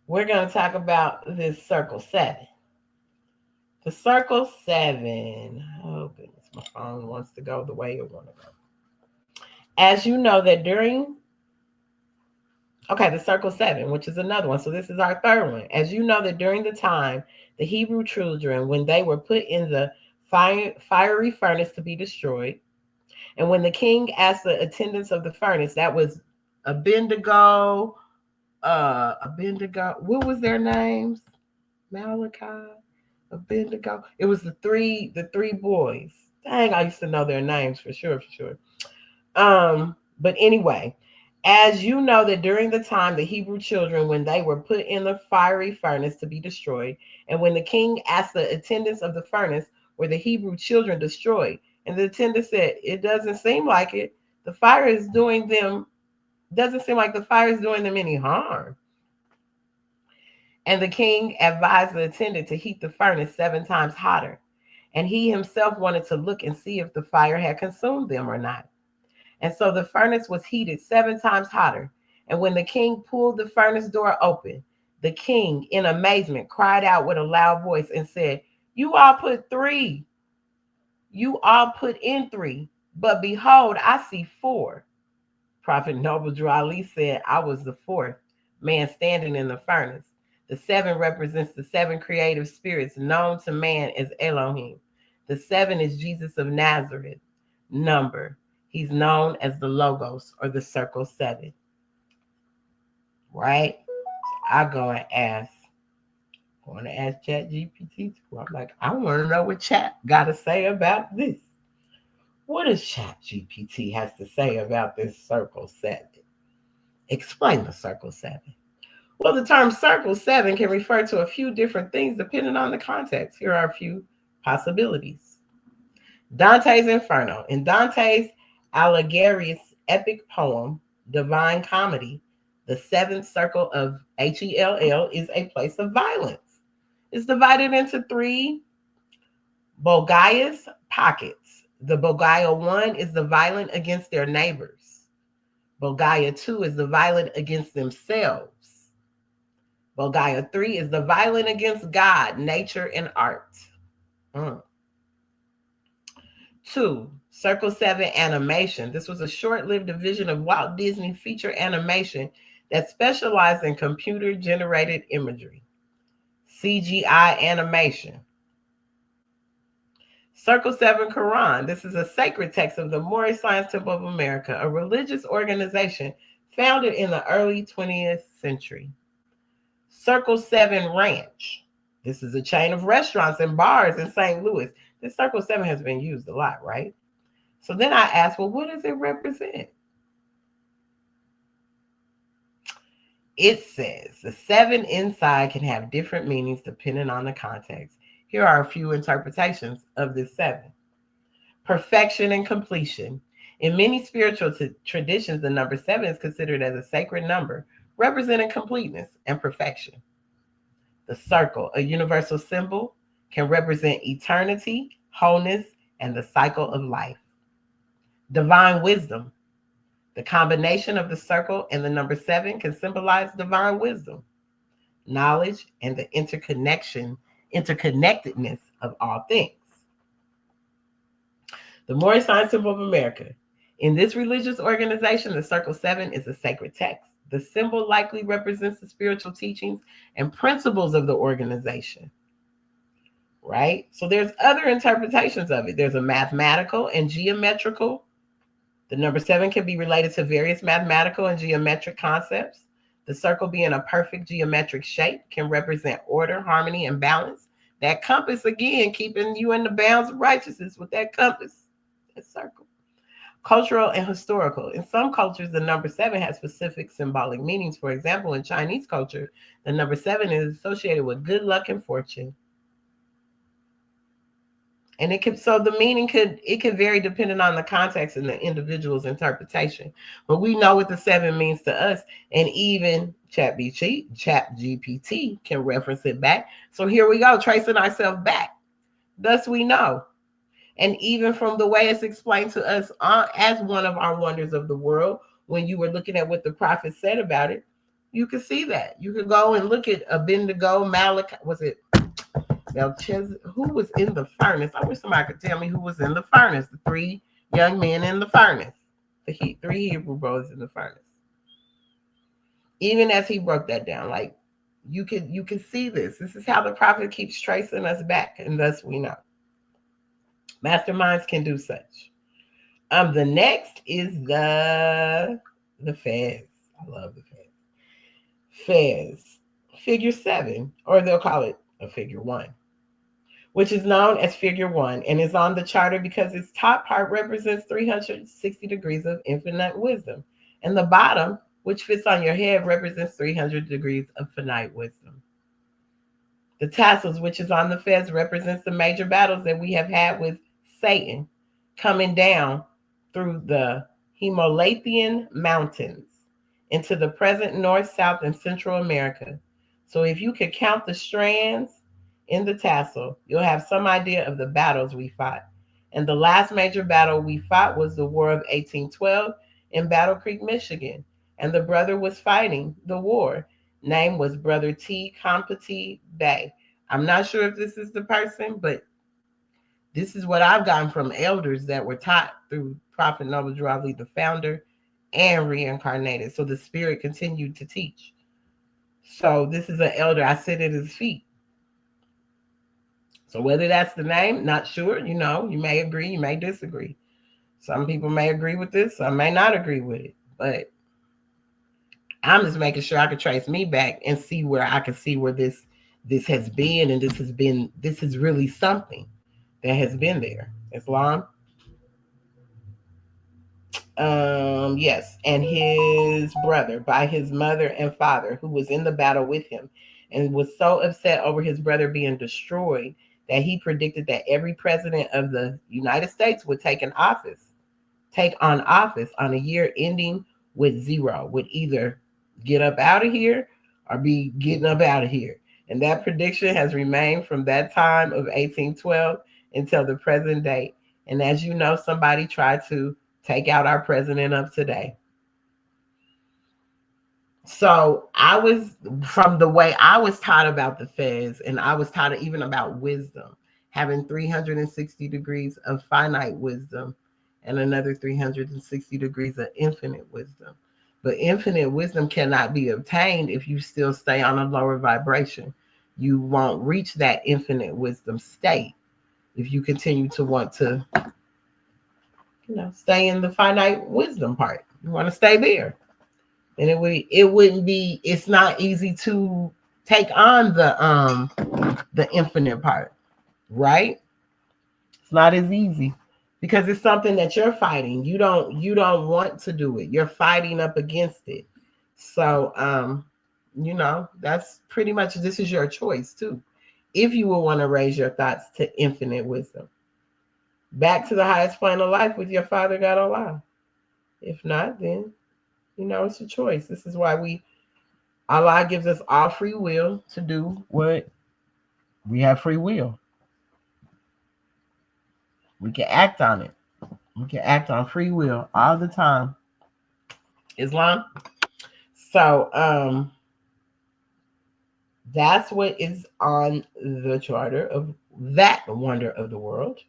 we're going to talk about this circle 7. The circle 7. Oh, goodness. My phone wants to go the way it wants to go. As you know that during, okay, the circle 7, which is another one. So this is our third one. As you know that during the time, the Hebrew children, when they were put in the fiery furnace to be destroyed, and when the king asked the attendants of the furnace, that was Abednego, what was their names? Malachi, Abednego. It was the three boys. Dang, I used to know their names for sure, for sure. But anyway, as you know that during the time the Hebrew children, when they were put in the fiery furnace to be destroyed, and when the king asked the attendants of the furnace, were the Hebrew children destroyed? And the attendant said, it doesn't seem like it. The fire is doing them, doesn't seem like the fire is doing them any harm. And the king advised the attendant to heat the furnace 7 times hotter. And he himself wanted to look and see if the fire had consumed them or not. And so the furnace was heated 7 times hotter. And when the king pulled the furnace door open, the king, in amazement, cried out with a loud voice and said, You all put three. You all put in three. But behold, I see four. Prophet Noble Drew Ali said, I was the fourth man standing in the furnace. The 7 represents the 7 creative spirits known to man as Elohim. The 7 is Jesus of Nazareth number. He's known as the Logos or the Circle 7. Right? So I go and ask. I want to ask Chat GPT too. I'm like, I want to know what Chat got to say about this. What does Chat GPT has to say about this Circle 7? Explain the Circle 7. Well, the term Circle 7 can refer to a few different things depending on the context. Here are a few possibilities. Dante's Inferno. In Dante's Alighieri's epic poem, Divine Comedy, the 7th circle of Hell is a place of violence. It's divided into 3 Bogias pockets. The Bogia 1 is the violent against their neighbors. Bogia 2 is the violent against themselves. Bogia 3 is the violent against God, nature, and art. 2, Circle 7 animation. This was a short-lived division of Walt Disney feature animation that specialized in computer-generated imagery. CGI animation. Circle 7 Quran. This is a sacred text of the Moorish Science Temple of America, a religious organization founded in the early 20th century. Circle 7 Ranch. This is a chain of restaurants and bars in St. Louis. This Circle 7 has been used a lot, right? So then I asked, well, what does it represent? It says the 7 inside can have different meanings depending on the context. Here are a few interpretations of this 7. Perfection and completion. In many spiritual traditions, the number 7 is considered as a sacred number, representing completeness and perfection. The circle, a universal symbol, can represent eternity, wholeness, and the cycle of life. Divine wisdom. The combination of the circle and the number 7 can symbolize divine wisdom, knowledge, and the interconnectedness of all things. The Moorish Science Temple of America. In this religious organization, the Circle 7 is a sacred text. The symbol likely represents the spiritual teachings and principles of the organization. Right? So there's other interpretations of it. There's a mathematical and geometrical. The number 7 can be related to various mathematical and geometric concepts. The circle being a perfect geometric shape can represent order, harmony, and balance. That compass, again, keeping you in the bounds of righteousness with that compass, that circle. Cultural and historical. In some cultures, the number 7 has specific symbolic meanings. For example, in Chinese culture, the number 7 is associated with good luck and fortune. And the meaning could vary depending on the context and the individual's interpretation. But we know what the 7 means to us, and even Chat GPT can reference it back. So here we go, tracing ourselves back. Thus we know And even from the way it's explained to us as one of our wonders of the world, when you were looking at what the prophet said about it, you could see that. You could go and look at Abednego, Malachi, was it Melchizedek? Who was in the furnace? I wish somebody could tell me who was in the furnace. The three young men in the furnace. Three Hebrew brothers in the furnace. Even as he broke that down, like you could see this. This is how the prophet keeps tracing us back, and thus we know. Masterminds can do such. The next is the Fez. I love the Fez. Fez, figure 7, or they'll call it a figure 1, which is known as figure 1 and is on the charter because its top part represents 360 degrees of infinite wisdom, and the bottom, which fits on your head, represents 300 degrees of finite wisdom. The tassels, which is on the Fez, represents the major battles that we have had with Satan coming down through the Himalayan mountains into the present North, South, and Central America. So if you could count the strands in the tassel, you'll have some idea of the battles we fought. And the last major battle we fought was the War of 1812 in Battle Creek, Michigan. And the brother was fighting the war. Name was Brother T. Compati Bay. I'm not sure if this is the person, but this is what I've gotten from elders that were taught through Prophet Noble Drew Ali, the founder, and reincarnated. So the spirit continued to teach. So this is an elder. I sit at his feet. So whether that's the name, not sure. You know, you may agree, you may disagree. Some people may agree with this, some may not agree with it. But I'm just making sure I can trace me back and see where I can see where this has been, and this is really something that has been there. Islam. Yes, and his brother by his mother and father, who was in the battle with him, and was so upset over his brother being destroyed that he predicted that every president of the United States would take on office on a year ending with 0, would either get up out of here or be getting up out of here. And that prediction has remained from that time of 1812 until the present day. And as you know, somebody tried to take out our president of today. So I was, from the way I was taught about the Fez, and I was taught even about wisdom, having 360 degrees of finite wisdom and another 360 degrees of infinite wisdom. But infinite wisdom cannot be obtained if you still stay on a lower vibration. You won't reach that infinite wisdom state if you continue to want to, stay in the finite wisdom part. You want to stay there. And it's not easy to take on the infinite part, right? It's not as easy because it's something that you're fighting. You don't want to do it. You're fighting up against it. So that's pretty much, this is your choice too. If you will want to raise your thoughts to infinite wisdom. Back to the highest plane of life with your Father God Allah. If not, then it's a choice. This is why Allah gives us all free will to do what we have free will. We can act on it. We can act on free will all the time. Islam. So that's what is on the charter of that wonder of the world.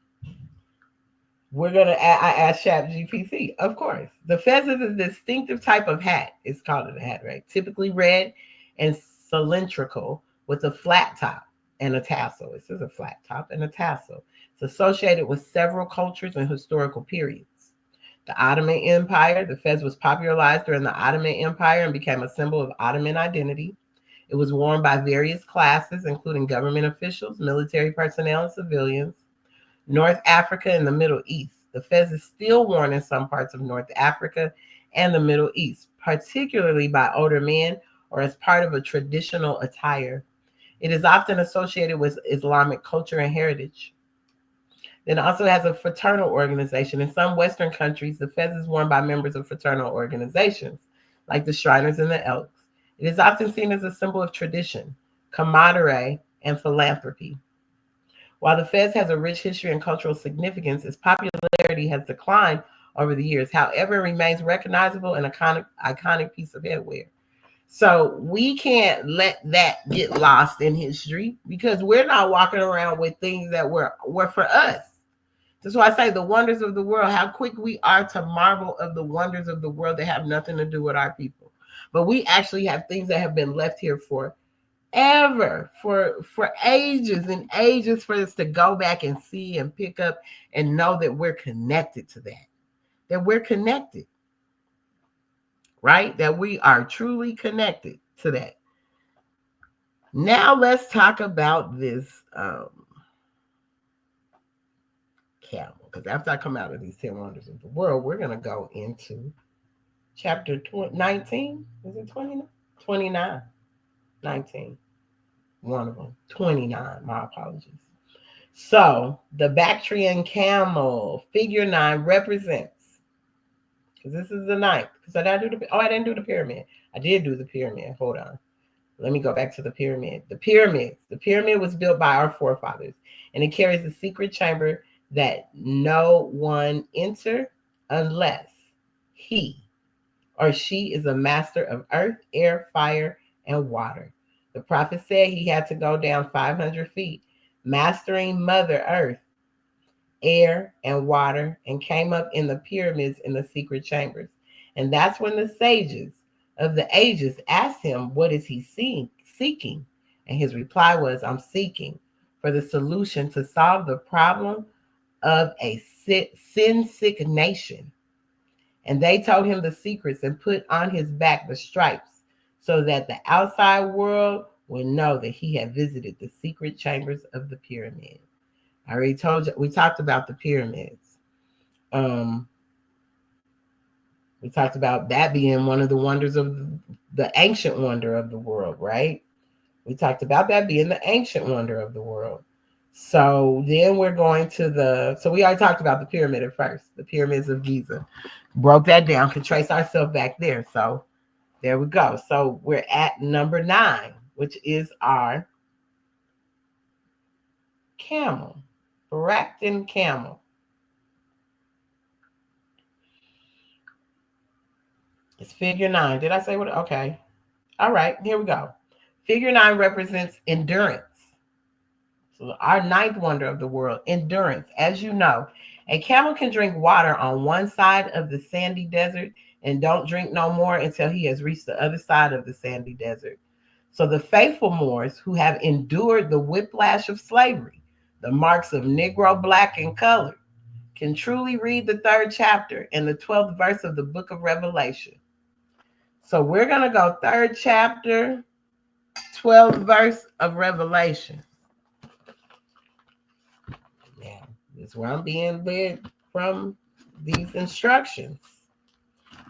We're going to I asked ChatGPT, of course. The Fez is a distinctive type of hat. It's called a hat, right? Typically red and cylindrical with a flat top and a tassel. This is a flat top and a tassel. It's associated with several cultures and historical periods. The Ottoman Empire, the Fez was popularized during the Ottoman Empire and became a symbol of Ottoman identity. It was worn by various classes, including government officials, military personnel, and civilians. North Africa and the Middle East. The Fez is still worn in some parts of North Africa and the Middle East, particularly by older men or as part of a traditional attire. It is often associated with Islamic culture and heritage. It also has a fraternal organization. In some Western countries, the Fez is worn by members of fraternal organizations, like the Shriners and the Elks. It is often seen as a symbol of tradition, camaraderie, and philanthropy. While the Fez has a rich history and cultural significance, its popularity has declined over the years. However, it remains recognizable and iconic piece of headwear. So we can't let that get lost in history because we're not walking around with things that were for us. That's why I say the wonders of the world, how quick we are to marvel of the wonders of the world that have nothing to do with our people. But we actually have things that have been left here forever, for ages and ages, for us to go back and see and pick up and know that we're connected to that we're connected, right? That we are truly connected to that. Now let's talk about this camel. Because after I come out of these 10 wonders of the world, we're going to go into chapter 19. Is it 29? 29. 19. One of them. 29. My apologies. So the Bactrian camel, figure 9, represents, because this is the ninth. Because I didn't do the pyramid. I did do the pyramid. Hold on. Let me go back to the pyramid. The pyramids. The pyramid was built by our forefathers, and it carries a secret chamber that no one enter unless he or she is a master of earth, air, fire, and water. The prophet said he had to go down 500 feet, mastering Mother Earth, air, and water, and came up in the pyramids in the secret chambers. And that's when the sages of the ages asked him, what is he seeking? And his reply was, I'm seeking for the solution to solve the problem of a sin-sick nation. And they told him the secrets and put on his back the stripes so that the outside world would know that he had visited the secret chambers of the pyramid. I already told you, we talked about the pyramids. We talked about that being one of the wonders of the ancient wonder of the world, right? We talked about that being the ancient wonder of the world. So then we're going to so we already talked about the pyramid at first, the pyramids of Giza. Broke that down, can trace ourselves back there. So there we go. So we're at number 9, which is our camel, Baractan camel. It's figure 9. Did I say what? Okay. All right, here we go. Figure 9 represents endurance. So our ninth wonder of the world, endurance. As you know, a camel can drink water on one side of the sandy desert and don't drink no more until he has reached the other side of the sandy desert. So the faithful Moors who have endured the whiplash of slavery, the marks of Negro, black, and colored, can truly read the 3rd chapter and the 12th verse of the book of Revelation. So we're going to go 3rd chapter, 12th verse of Revelation. Now, this is where I'm being led from these instructions.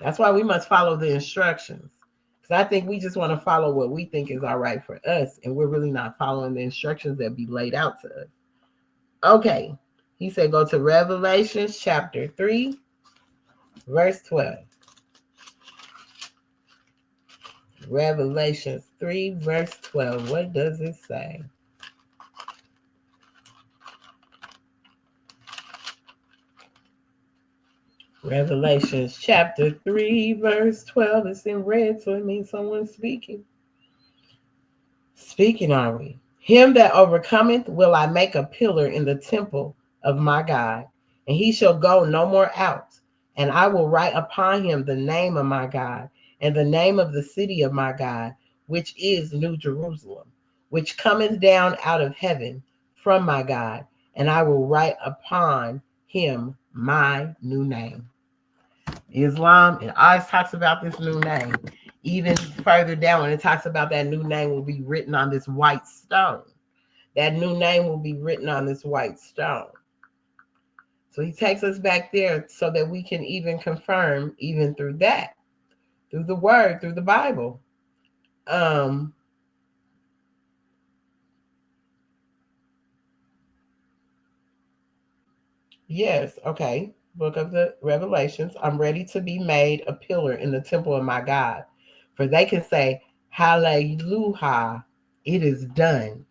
That's why we must follow the instructions. Because I think we just want to follow what we think is all right for us, and we're really not following the instructions that be laid out to us. Okay. He said go to Revelation chapter 3, verse 12. Revelation 3, verse 12. What does it say? Revelation chapter 3, verse 12. It's in red, so it means someone's speaking. Speaking are we? Him that overcometh will I make a pillar in the temple of my God, and he shall go no more out. And I will write upon him the name of my God, and the name of the city of my God, which is New Jerusalem, which cometh down out of heaven from my God, and I will write upon him my new name. Islam, it always talks about this new name. Even further down, when it talks about that new name will be written on this white stone. That new name will be written on this white stone. So he takes us back there so that we can even confirm, even through that, through the word, through the Bible. Yes, okay. Book of the Revelations. I'm ready to be made a pillar in the temple of my God. For they can say, Hallelujah, it is done.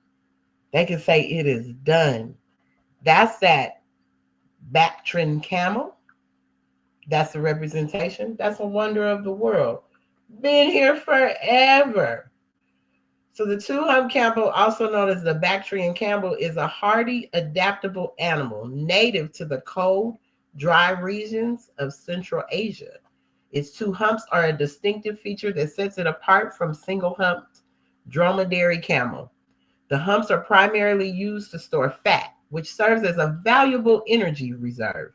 They can say it is done. That's that Bactrian camel. That's the representation. That's a wonder of the world. Been here forever. So the two-hump camel, also known as the Bactrian camel, is a hardy, adaptable animal native to the cold, dry regions of Central Asia. Its two humps are a distinctive feature that sets it apart from single-humped dromedary camel. The humps are primarily used to store fat, which serves as a valuable energy reserve.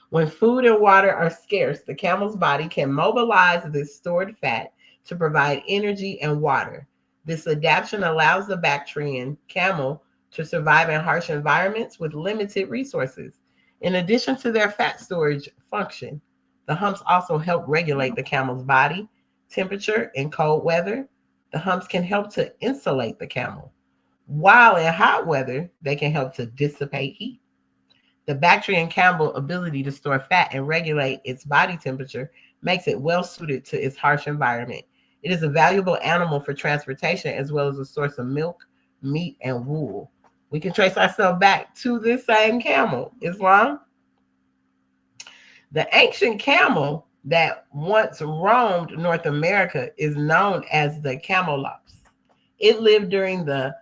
When food and water are scarce, the camel's body can mobilize this stored fat to provide energy and water. This adaptation allows the Bactrian camel to survive in harsh environments with limited resources. In addition to their fat storage function, the humps also help regulate the camel's body temperature in cold weather. The humps can help to insulate the camel, while in hot weather, they can help to dissipate heat. The Bactrian camel's ability to store fat and regulate its body temperature makes it well suited to its harsh environment. It is a valuable animal for transportation as well as a source of milk, meat, and wool. We can trace ourselves back to this same camel, Islam. The ancient camel that once roamed North America is known as the Camelops. It lived during the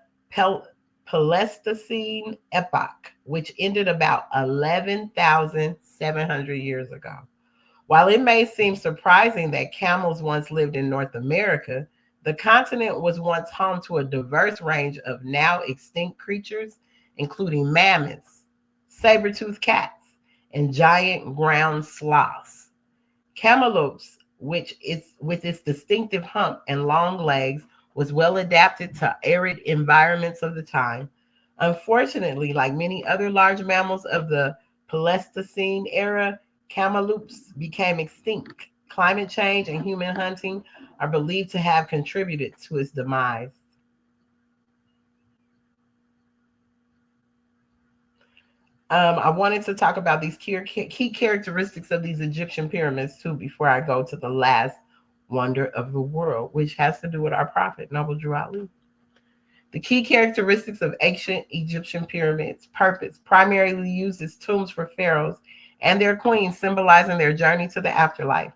Pleistocene epoch, which ended about 11,700 years ago. While it may seem surprising that camels once lived in North America, the continent was once home to a diverse range of now extinct creatures, including mammoths, saber-toothed cats, and giant ground sloths. Camelops, which is with its distinctive hump and long legs, was well adapted to arid environments of the time. Unfortunately, like many other large mammals of the Pleistocene era, camelops became extinct. Climate change and human hunting are believed to have contributed to its demise. I wanted to talk about these key characteristics of these Egyptian pyramids too before I go to the last wonder of the world, which has to do with our prophet, Noble Drew Ali. The key characteristics of ancient Egyptian pyramids: purpose, primarily used as tombs for pharaohs and their queens, symbolizing their journey to the afterlife.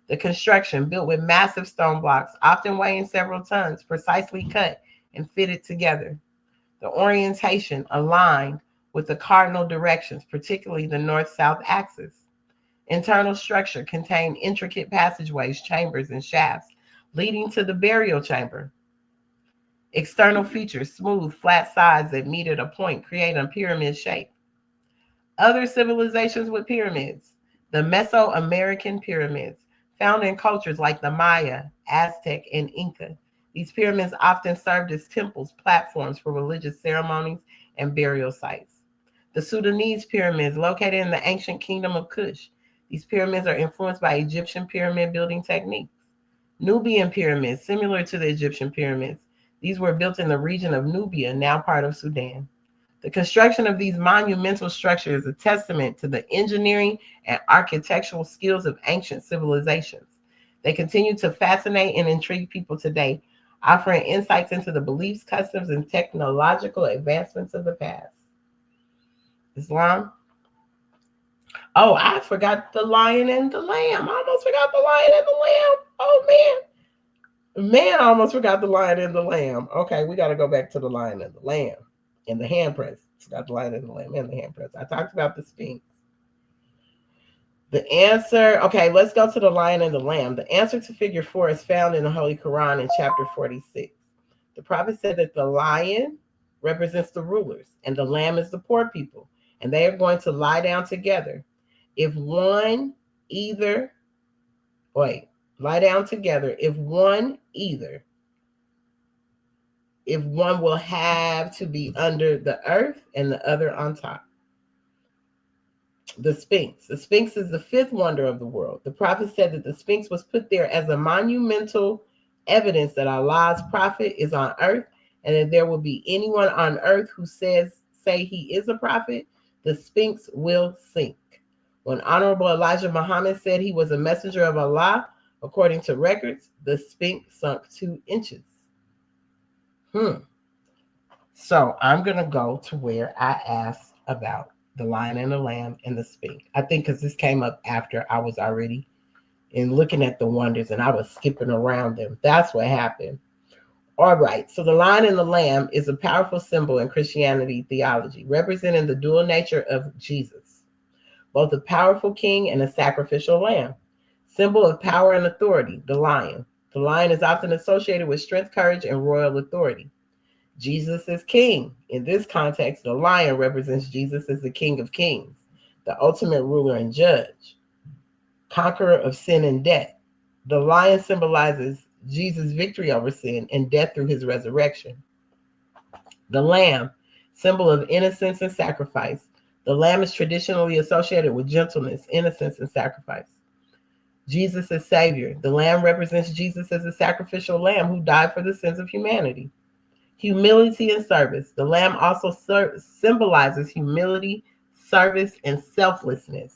The construction, built with massive stone blocks, often weighing several tons, precisely cut and fitted together. The orientation, aligned with the cardinal directions, particularly the north-south axis. Internal structure contained intricate passageways, chambers, and shafts leading to the burial chamber. External features, smooth, flat sides that meet at a point, create a pyramid shape. Other civilizations with pyramids: the Mesoamerican pyramids, found in cultures like the Maya, Aztec, and Inca. These pyramids often served as temples, platforms for religious ceremonies, and burial sites. The Sudanese pyramids, located in the ancient kingdom of Kush. These pyramids are influenced by Egyptian pyramid building techniques. Nubian pyramids, similar to the Egyptian pyramids. These were built in the region of Nubia, now part of Sudan. The construction of these monumental structures is a testament to the engineering and architectural skills of ancient civilizations. They continue to fascinate and intrigue people today, offering insights into the beliefs, customs, and technological advancements of the past. Islam. Oh, I forgot the lion and the lamb. I almost forgot the lion and the lamb. Oh, man. Man, I almost forgot the lion and the lamb. Okay, we got to go back to the lion and the lamb and the hand press. Forgot the lion and the lamb and the hand press. I talked about the Sphinx. The answer, okay, let's go to the lion and the lamb. The answer to figure 4 is found in the Holy Quran in chapter 46. The prophet said that the lion represents the rulers and the lamb is the poor people, and they are going to lie down together. If one either, wait, lie down together. If one will have to be under the earth and the other on top. The Sphinx. The Sphinx is the fifth wonder of the world. The prophet said that the Sphinx was put there as a monumental evidence that Allah's prophet is on earth, and if there will be anyone on earth who say he is a prophet, the Sphinx will sink. When Honorable Elijah Muhammad said he was a messenger of Allah, according to records, the Sphinx sunk 2 inches. So I'm going to go to where I asked about the lion and the lamb and the sphinx. I think because this came up after I was already in looking at the wonders and I was skipping around them. That's what happened. All right, so the lion and the lamb is a powerful symbol in Christianity theology, representing the dual nature of Jesus, both a powerful king and a sacrificial lamb. Symbol of power and authority, the lion. The lion is often associated with strength, courage, and royal authority. Jesus is king. In this context, the lion represents Jesus as the King of Kings, the ultimate ruler and judge, conqueror of sin and death. The lion symbolizes Jesus' victory over sin and death through his resurrection. The lamb, symbol of innocence and sacrifice. The lamb is traditionally associated with gentleness, innocence, and sacrifice. Jesus is Savior. The lamb represents Jesus as a sacrificial lamb who died for the sins of humanity. Humility and service. The lamb also symbolizes humility, service, and selflessness.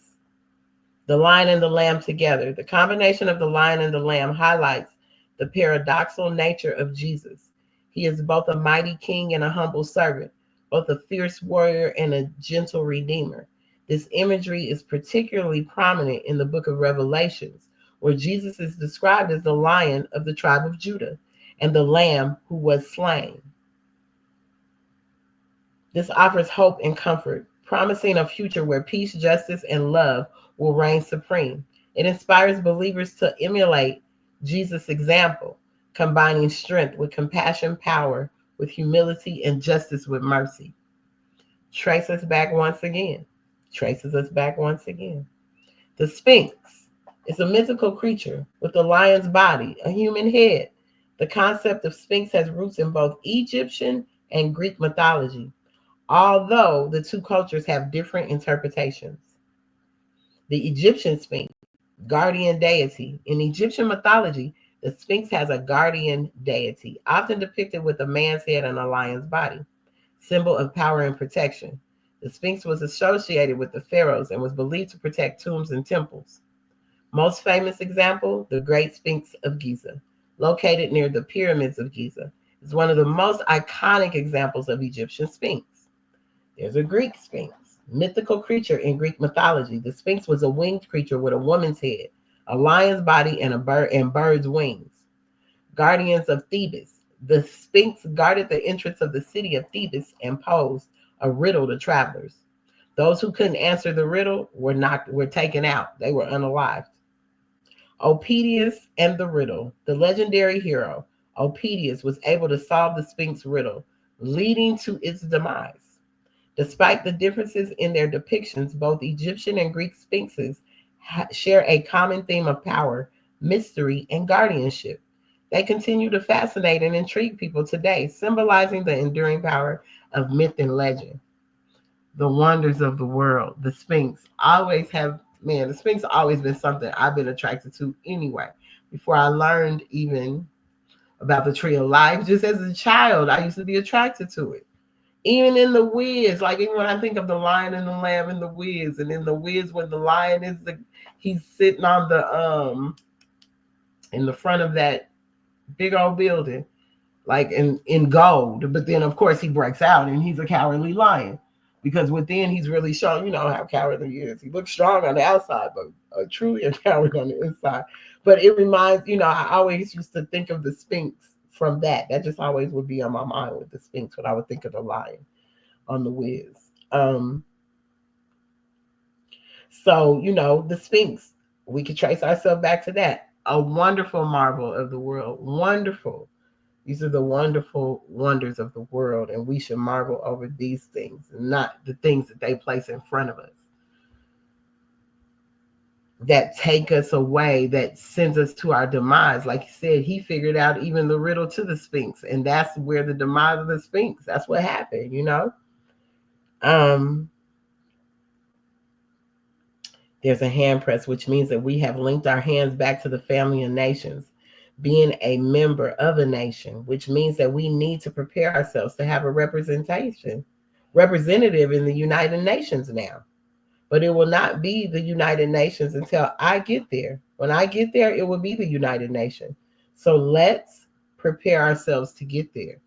The lion and the lamb together. The combination of the lion and the lamb highlights the paradoxical nature of Jesus. He is both a mighty king and a humble servant, both a fierce warrior and a gentle redeemer. This imagery is particularly prominent in the book of Revelations, where Jesus is described as the lion of the tribe of Judah and the lamb who was slain. This offers hope and comfort, promising a future where peace, justice, and love will reign supreme. It inspires believers to emulate Jesus' example, combining strength with compassion, power with humility, and justice with mercy. Traces us back once again. The Sphinx is a mythical creature with a lion's body, a human head. The concept of Sphinx has roots in both Egyptian and Greek mythology, although the two cultures have different interpretations. The Egyptian Sphinx, guardian deity. In Egyptian mythology, the Sphinx has a guardian deity, often depicted with a man's head and a lion's body, symbol of power and protection. The Sphinx was associated with the pharaohs and was believed to protect tombs and temples. Most famous example, the Great Sphinx of Giza, located near the pyramids of Giza, is one of the most iconic examples of Egyptian Sphinx. There's a Greek Sphinx, mythical creature in Greek mythology. The Sphinx was a winged creature with a woman's head, a lion's body, and bird's wings. Guardians of Thebes. The Sphinx guarded the entrance of the city of Thebes and posed a riddle to travelers. Those who couldn't answer the riddle were taken out. They were unalived. Oedipus and the riddle. The legendary hero, Oedipus, was able to solve the Sphinx riddle, leading to its demise. Despite the differences in their depictions, both Egyptian and Greek sphinxes share a common theme of power, mystery, and guardianship. They continue to fascinate and intrigue people today, symbolizing the enduring power of myth and legend. The wonders of the world. The Sphinx the Sphinx always been something I've been attracted to anyway. Before I learned even about the tree of life, just as a child, I used to be attracted to it. Even in the Wiz, like even when I think of the lion and the lamb in the Wiz, and in the Wiz when the lion he's sitting on the in the front of that big old building, like in gold. But then of course he breaks out and he's a cowardly lion. Because within he's really shown, how cowardly he is. He looks strong on the outside, but truly a coward on the inside. But it reminds, I always used to think of the Sphinx from that. That just always would be on my mind with the Sphinx when I would think of the lion on the Wiz. So, the Sphinx, we could trace ourselves back to that. A wonderful marvel of the world. Wonderful. These are the wonderful wonders of the world, and we should marvel over these things, not the things that they place in front of us that take us away, that sends us to our demise. Like you said, he figured out even the riddle to the Sphinx, and that's where the demise of the Sphinx, that's what happened, There's a hand press, which means that we have linked our hands back to the family of nations. Being a member of a nation, which means that we need to prepare ourselves to have a representative in the United Nations now. But it will not be the United Nations until I get there. When I get there, it will be the United Nations. So let's prepare ourselves to get there.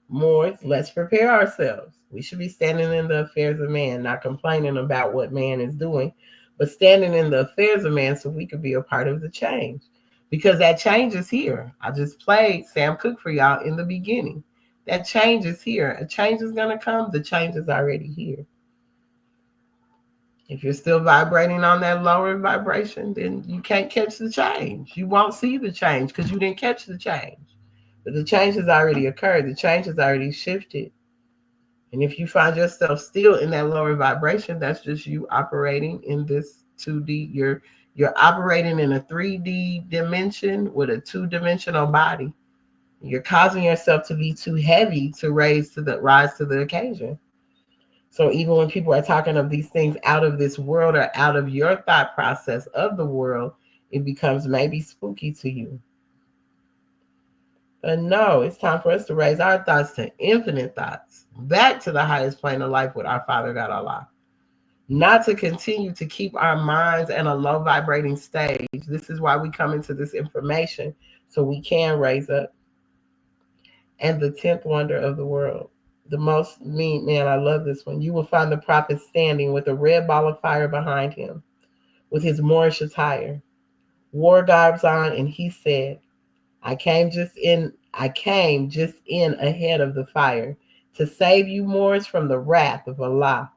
More, let's prepare ourselves. We should be standing in the affairs of man, not complaining about what man is doing, but standing in the affairs of man so we could be a part of the change. Because that change is here. I just played Sam Cooke for y'all in the beginning. That change is here. A change is going to come. The change is already here. If you're still vibrating on that lower vibration, then you can't catch the change. You won't see the change because you didn't catch the change. But the change has already occurred. The change has already shifted. And if you find yourself still in that lower vibration, that's just you operating in this 2D. You're operating in a 3D dimension with a two-dimensional body. You're causing yourself to be too heavy to rise to the occasion. So even when people are talking of these things out of this world or out of your thought process of the world, it becomes maybe spooky to you. But no, it's time for us to raise our thoughts to infinite thoughts, back to the highest plane of life with our Father God Allah. Not to continue to keep our minds in a low vibrating stage. This is why we come into this information so we can raise up. And the 10th wonder of the world. The most mean, man, I love this one. You will find the prophet standing with a red ball of fire behind him, with his Moorish attire, war garbs on, and he said, I came just in ahead of the fire to save you Moors from the wrath of Allah.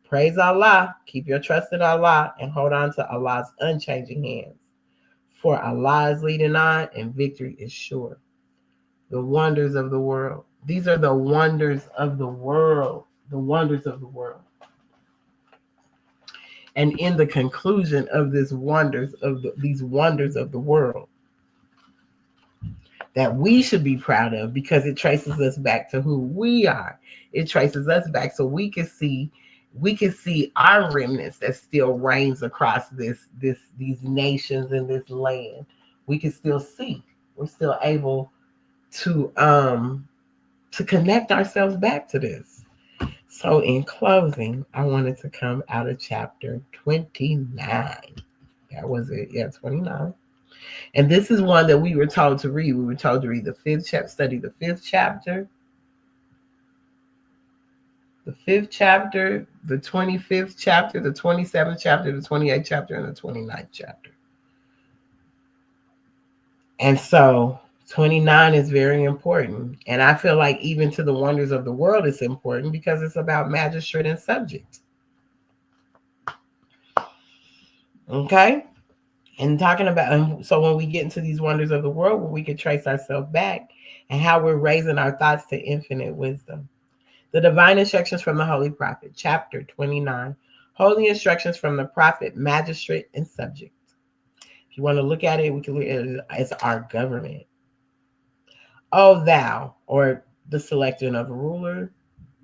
Praise Allah, keep your trust in Allah, and hold on to Allah's unchanging hands. For Allah is leading on, and victory is sure. The wonders of the world. These are the wonders of the world. The wonders of the world. And in the conclusion of these wonders of the world, that we should be proud of because it traces us back to who we are. It traces us back so we can see our remnants that still reigns across these nations and this land. We can still see. We're still able to connect ourselves back to this. So in closing, I wanted to come out of chapter 29. That was it. Yeah, 29. And this is one that we were told to read. We were told to read the 5th chapter, study the 5th chapter, the 5th chapter, the 25th chapter, the 27th chapter, the 28th chapter, and the 29th chapter. And so 29 is very important. And I feel like even to the wonders of the world, it's important because it's about magistrate and subject. Okay? And talking about, so when we get into these wonders of the world, where we can trace ourselves back and how we're raising our thoughts to infinite wisdom. The divine instructions from the Holy Prophet, chapter 29. Holy instructions from the prophet, magistrate, and subject. If you want to look at it, we can look at it as our government. O thou, or the selection of a ruler,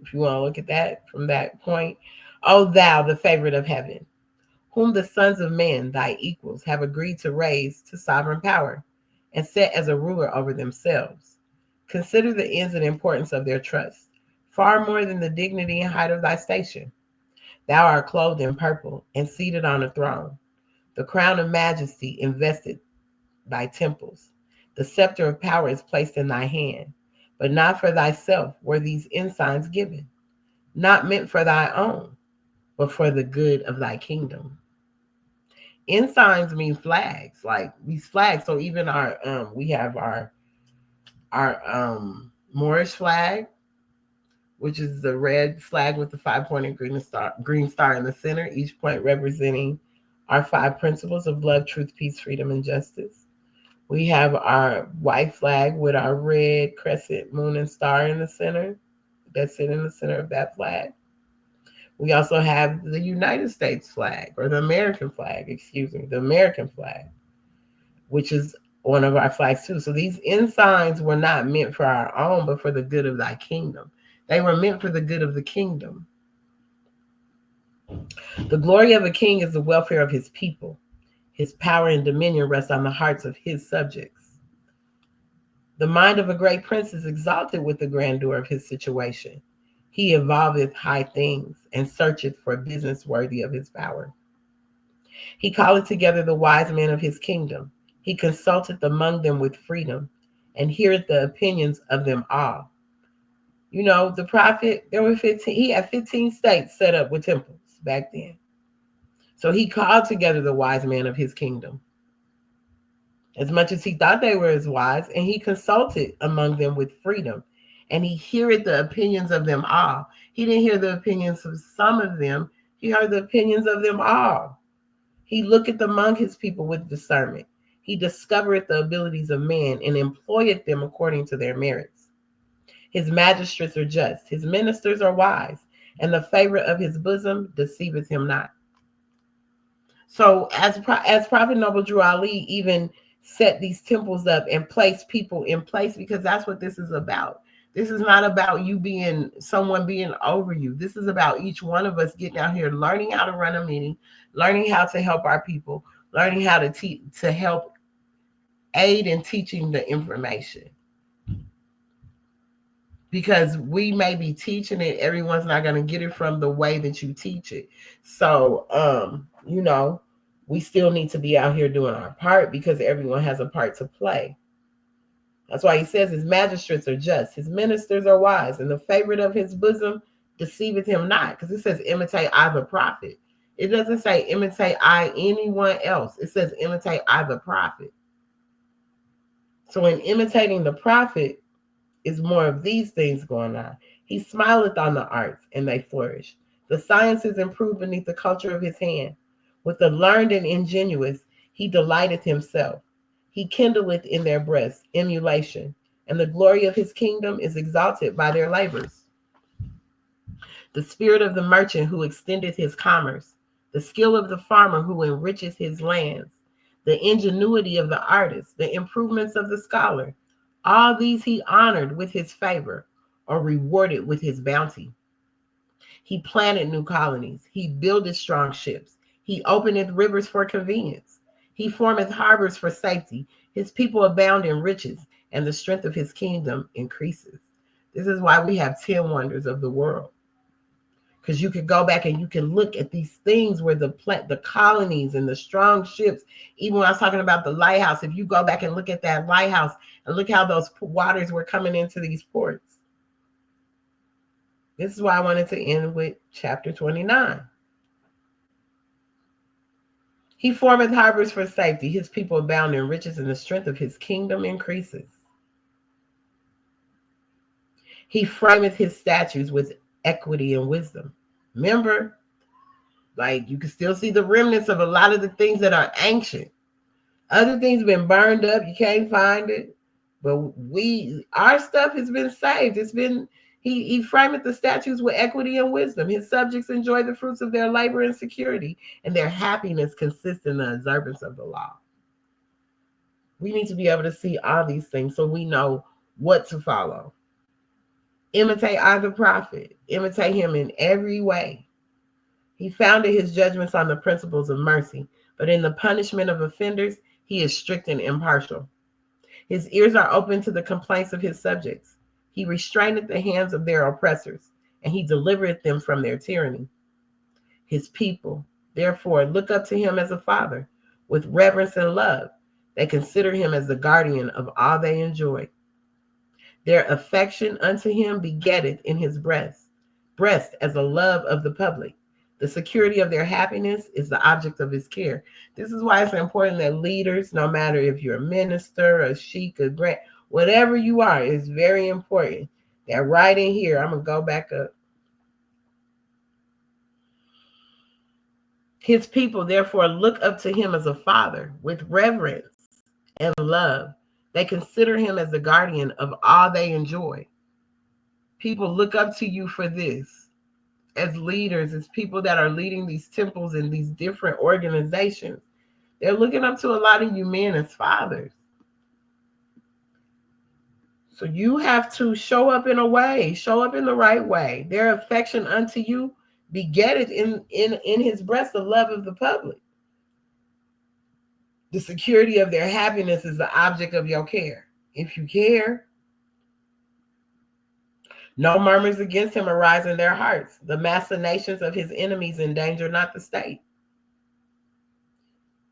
if you want to look at that from that point. O thou, the favorite of heaven, whom the sons of men, thy equals, have agreed to raise to sovereign power and set as a ruler over themselves. Consider the ends and importance of their trust, far more than the dignity and height of thy station. Thou art clothed in purple and seated on a throne. The crown of majesty invested thy temples. The scepter of power is placed in thy hand, but not for thyself were these ensigns given, not meant for thy own, but for the good of thy kingdom. Ensigns mean flags, like these flags. So even we have our Moorish flag, which is the red flag with the 5-pointed green star in the center, each point representing our 5 principles of love, truth, peace, freedom, and justice. We have our white flag with our red crescent, moon, and star in the center. That's it in the center of that flag. We also have the United States flag, or the American flag, the American flag, which is one of our flags too. So these ensigns were not meant for our own, but for the good of thy kingdom. They were meant for the good of the kingdom. The glory of a king is the welfare of his people. His power and dominion rest on the hearts of his subjects. The mind of a great prince is exalted with the grandeur of his situation. He evolveth high things and searcheth for business worthy of his power. He calleth together the wise men of his kingdom. He consulteth among them with freedom and heareth the opinions of them all. The prophet, there were 15, he had 15 states set up with temples back then. So he called together the wise men of his kingdom, as much as he thought they were as wise, and he consulted among them with freedom. And he heareth the opinions of them all. He didn't hear the opinions of some of them, he heard the opinions of them all. He looketh among his people with discernment. He discovereth the abilities of man and employeth them according to their merits. His magistrates are just, his ministers are wise, and the favorite of his bosom deceiveth him not. So as Prophet Noble Drew Ali even set these temples up and placed people in place, because that's what this is about. This is not about you being someone being over you. This is about each one of us getting out here, learning how to run a meeting, learning how to help our people, learning how to to help aid in teaching the information. Because we may be teaching it, everyone's not going to get it from the way that you teach it. So, we still need to be out here doing our part, because everyone has a part to play. That's why he says his magistrates are just, his ministers are wise, and the favorite of his bosom deceiveth him not. Because it says imitate I the prophet. It doesn't say imitate I anyone else. It says imitate I the prophet. So in imitating the prophet is more of these things going on. He smileth on the arts, and they flourish. The sciences improve beneath the culture of his hand. With the learned and ingenuous, he delighteth himself. He kindleth in their breasts emulation, and the glory of his kingdom is exalted by their labors. The spirit of the merchant who extendeth his commerce, the skill of the farmer who enricheth his lands, the ingenuity of the artist, the improvements of the scholar, all these he honored with his favor, or rewarded with his bounty. He planted new colonies. He builded strong ships. He openeth rivers for convenience. He formeth harbors for safety. His people abound in riches, and the strength of his kingdom increases. This is why we have 10 wonders of the world. Because you could go back and you can look at these things where the colonies and the strong ships, even when I was talking about the lighthouse, if you go back and look at that lighthouse and look how those waters were coming into these ports. This is why I wanted to end with chapter 29. He formeth harbors for safety. His people abound in riches, and the strength of his kingdom increases. He frameth his statutes with equity and wisdom. Remember, like you can still see the remnants of a lot of the things that are ancient. Other things have been burned up. You can't find it. But our stuff has been saved. He frameth the statutes with equity and wisdom. His subjects enjoy the fruits of their labor and security, and their happiness consists in the observance of the law. We need to be able to see all these things so we know what to follow. Imitate I the prophet. Imitate him in every way. He founded his judgments on the principles of mercy, but in the punishment of offenders, he is strict and impartial. His ears are open to the complaints of his subjects. He restraineth the hands of their oppressors, and he delivereth them from their tyranny. His people, therefore, look up to him as a father, with reverence and love. They consider him as the guardian of all they enjoy. Their affection unto him begetteth in his breast as a love of the public. The security of their happiness is the object of his care. This is why it's important that leaders, no matter if you're a minister, a sheik, a grant, whatever you are, it's very important that right in here, I'm going to go back up. His people, therefore, look up to him as a father with reverence and love. They consider him as the guardian of all they enjoy. People look up to you for this. As leaders, as people that are leading these temples and these different organizations, they're looking up to a lot of you men as fathers. So you have to show up in a way, show up in the right way. Their affection unto you begetteth in his breast the love of the public. The security of their happiness is the object of your care. If you care, no murmurs against him arise in their hearts. The machinations of his enemies endanger not the state.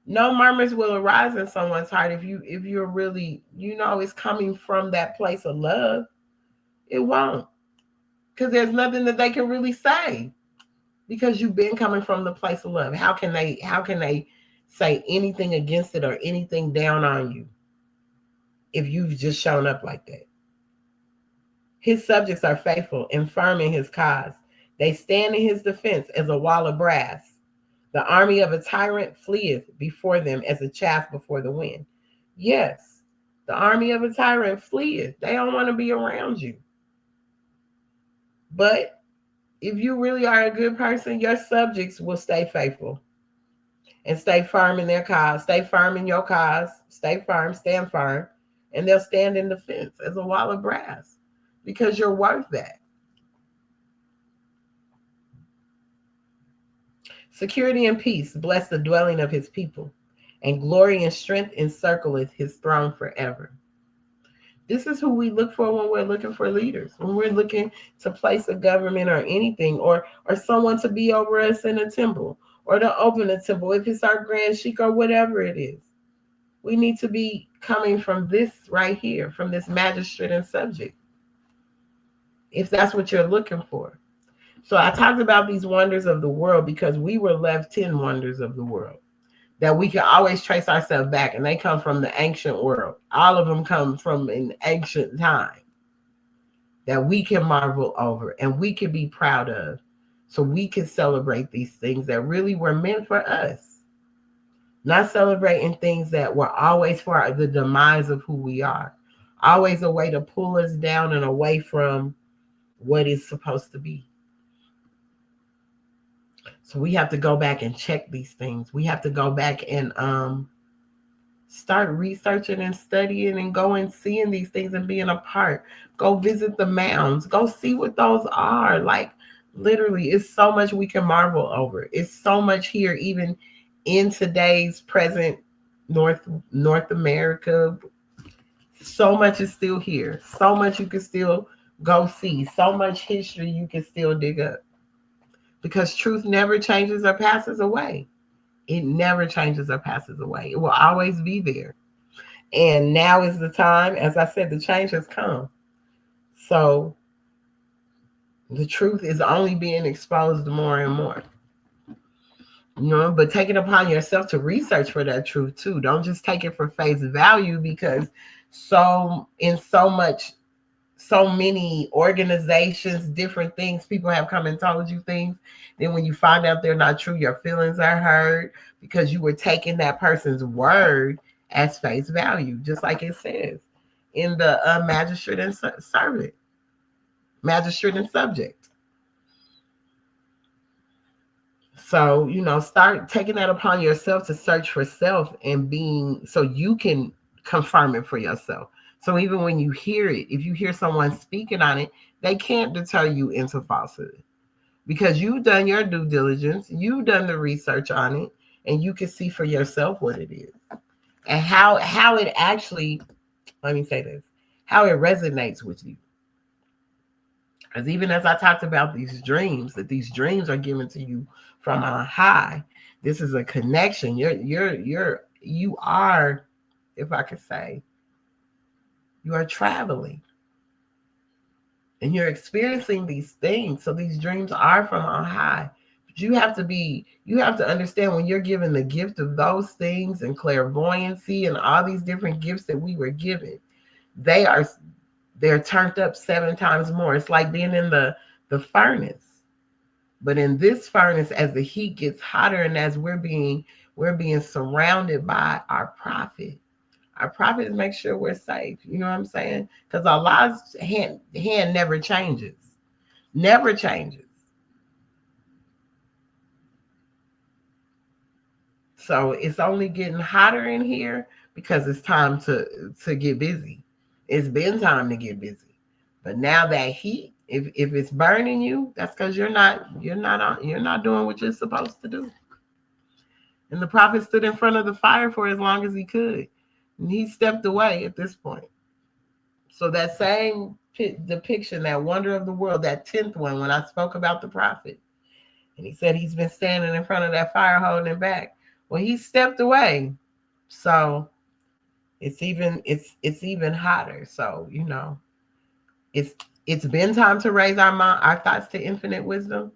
No murmurs will arise in someone's heart if you're really, it's coming from that place of love. It won't. because there's nothing that they can really say because you've been coming from the place of love. How can they say anything against it or anything down on you if you've just shown up like that? His subjects are faithful and firm in his cause. They stand in his defense as a wall of brass. The army of a tyrant fleeth before them as a chaff before the wind. Yes, the army of a tyrant fleeth. They don't want to be around you. But if you really are a good person, your subjects will stay faithful and stay firm in their cause. Stay firm in your cause. Stay firm, stand firm, and they'll stand in defense as a wall of brass because you're worth that. Security and peace bless the dwelling of his people, and glory and strength encircleth his throne forever. This is who we look for when we're looking for leaders, when we're looking to place a government or anything, or someone to be over us in a temple, or to open a temple, if it's our grand sheik or whatever it is. We need to be coming from this right here, from this magistrate and subject, if that's what you're looking for. So I talked about these wonders of the world because we were left 10 wonders of the world that we can always trace ourselves back, and they come from the ancient world. All of them come from an ancient time that we can marvel over and we can be proud of. So we can celebrate these things that really were meant for us, not celebrating things that were always for the demise of who we are, always a way to pull us down and away from what is supposed to be. So we have to go back and check these things. We have to go back and start researching and studying and going seeing these things and being a part. Go visit the mounds. Go see what those are. Like literally, it's so much we can marvel over. It's so much here, even in today's present North America. So much is still here. So much you can still go see. So much history you can still dig up. Because truth never changes or passes away. It never changes or passes away. It will always be there. And now is the time, as I said, the change has come. So the truth is only being exposed more and more. But take it upon yourself to research for that truth too. Don't just take it for face value because so many organizations, different things, people have come and told you things. Then when you find out they're not true, your feelings are hurt because you were taking that person's word as face value, just like it says in the magistrate and servant, magistrate and subject. So, start taking that upon yourself to search for self and being so you can confirm it for yourself. So even when you hear it, if you hear someone speaking on it, they can't deter you into falsehood because you've done your due diligence, you've done the research on it, and you can see for yourself what it is and how it actually, let me say this, how it resonates with you. Because even as I talked about these dreams, that these dreams are given to you from on high. This is a connection. You are, if I could say, you are traveling and you're experiencing these things. So these dreams are from on high. But you have to understand when you're given the gift of those things and clairvoyancy and all these different gifts that we were given, they're turned up 7 times more. It's like being in the furnace. But in this furnace, as the heat gets hotter and as we're being surrounded by our prophet is make sure we're safe. You know what I'm saying? Because Allah's hand never changes. Never changes. So it's only getting hotter in here because it's time to get busy. It's been time to get busy. But now that heat, if it's burning you, that's because you're not doing what you're supposed to do. And the prophet stood in front of the fire for as long as he could. And he stepped away at this point. So that same depiction, that wonder of the world, that 10th one, when I spoke about the prophet, and he said he's been standing in front of that fire holding it back. Well, he stepped away. So it's even hotter. So, it's It's been time to raise our thoughts to infinite wisdom.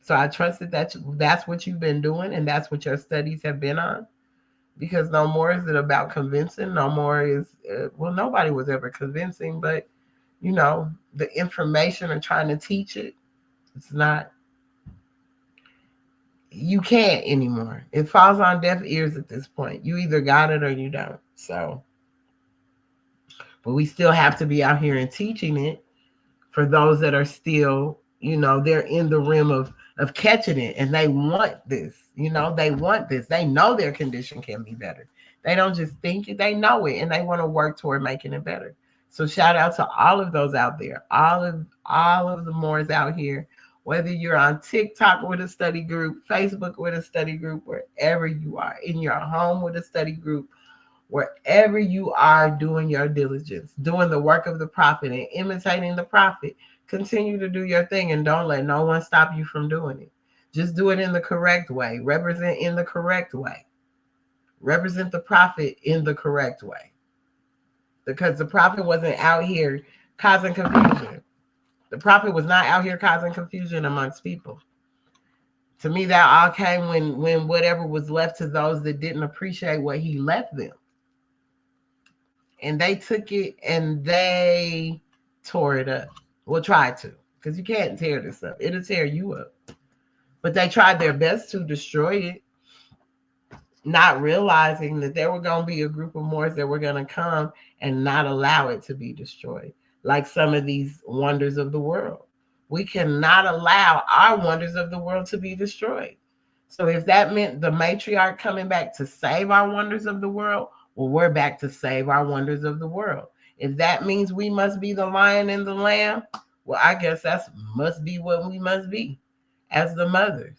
So I trust that that's what you've been doing, and that's what your studies have been on. Because no more is it about convincing. No more is well, nobody was ever convincing, but the information and trying to teach it, it's not. You can't anymore. It falls on deaf ears at this point. You either got it or you don't. So, but we still have to be out here and teaching it for those that are still, they're in the rim of catching it, and they want this. They want this. They know their condition can be better. They don't just think it, they know it, and they want to work toward making it better. So shout out to all of those out there, all of the Moors out here, whether you're on TikTok with a study group, Facebook with a study group, wherever you are, in your home with a study group, wherever you are doing your diligence, doing the work of the prophet and imitating the prophet, continue to do your thing and don't let no one stop you from doing it. Just do it in the correct way. Represent in the correct way. Represent the prophet in the correct way. Because the prophet wasn't out here causing confusion. The prophet was not out here causing confusion amongst people. To me, that all came when whatever was left to those that didn't appreciate what he left them. And they took it and they tore it up. Well, tried to, because you can't tear this up. It'll tear you up. But they tried their best to destroy it, not realizing that there were going to be a group of Moors that were going to come and not allow it to be destroyed, like some of these wonders of the world. We cannot allow our wonders of the world to be destroyed. So if that meant the matriarch coming back to save our wonders of the world, well, we're back to save our wonders of the world. If that means we must be the lion and the lamb, well, I guess that must be what we must be as the mothers.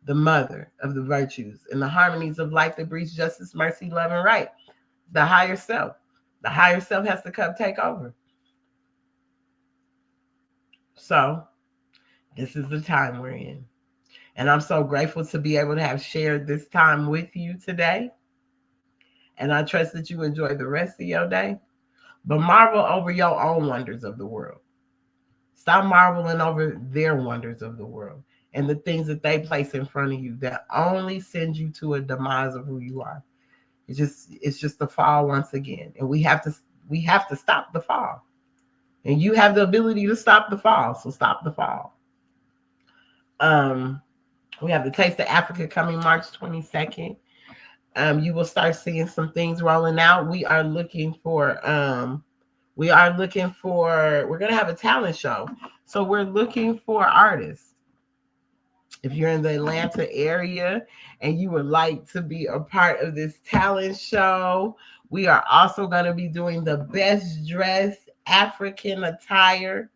The mother of the virtues and the harmonies of life that breeds justice, mercy, love, and right. The higher self. The higher self has to come take over. So this is the time we're in. And I'm so grateful to be able to have shared this time with you today. And I trust that you enjoy the rest of your day. But marvel over your own wonders of the world. Stop marveling over their wonders of the world and the things that they place in front of you that only send you to a demise of who you are. It's just the fall once again. And we have to stop the fall. And you have the ability to stop the fall. So stop the fall. We have the Taste of Africa coming March 22nd. You will start seeing some things rolling out. We're going to have a talent show. So we're looking for artists. If you're in the Atlanta area and you would like to be a part of this talent show, we are also going to be doing the best dressed African attire.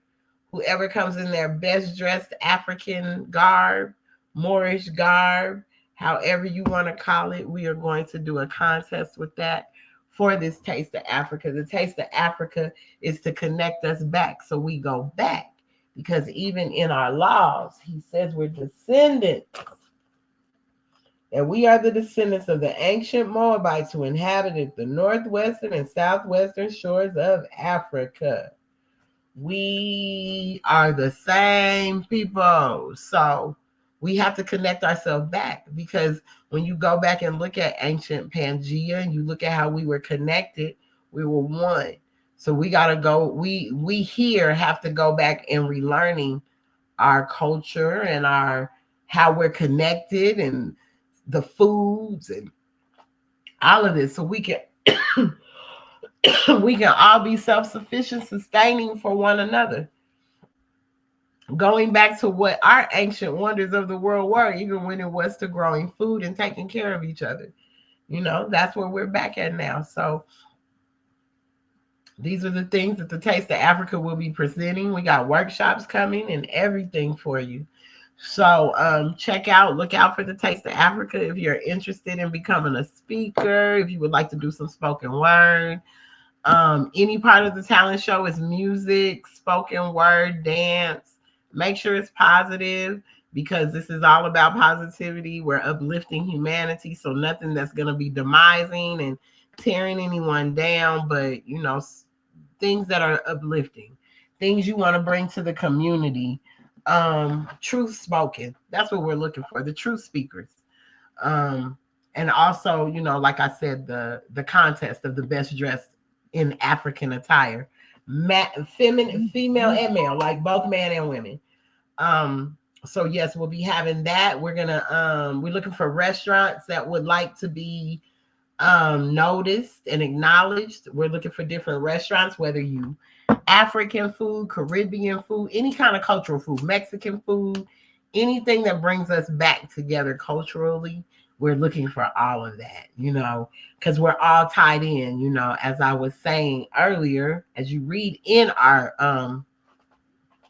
Whoever comes in their best dressed African garb, Moorish garb, however you want to call it, we are going to do a contest with that for this Taste of Africa. The Taste of Africa is to connect us back so we go back. Because even in our laws, he says we're descendants. And we are the descendants of the ancient Moabites who inhabited the northwestern and southwestern shores of Africa. We are the same people. So we have to connect ourselves back, because when you go back and look at ancient Pangea and you look at how we were connected, we were one. So we got to go, we here have to go back and relearning our culture and how we're connected and the foods and all of this, so we can we can all be self-sufficient, sustaining for one another. Going back to what our ancient wonders of the world were, even when it was to growing food and taking care of each other. That's where we're back at now. So these are the things that the Taste of Africa will be presenting. We got workshops coming and everything for you. So look out for the Taste of Africa if you're interested in becoming a speaker, if you would like to do some spoken word. Any part of the talent show is music, spoken word, dance. Make sure it's positive, because this is all about positivity. We're uplifting humanity, so nothing that's going to be demising and tearing anyone down, but things that are uplifting. things you want to bring to the community. Truth spoken. That's what we're looking for. The truth speakers. Um, and also, like I said, the contest of the best dressed in African attire, feminine, female and male, like both man and women. So yes, we'll be having that. We're looking for restaurants that would like to be noticed and acknowledged. We're looking for different restaurants, whether you African food, Caribbean food, any kind of cultural food, Mexican food, anything that brings us back together culturally. We're looking for all of that, because we're all tied in, as I was saying earlier, as you read in our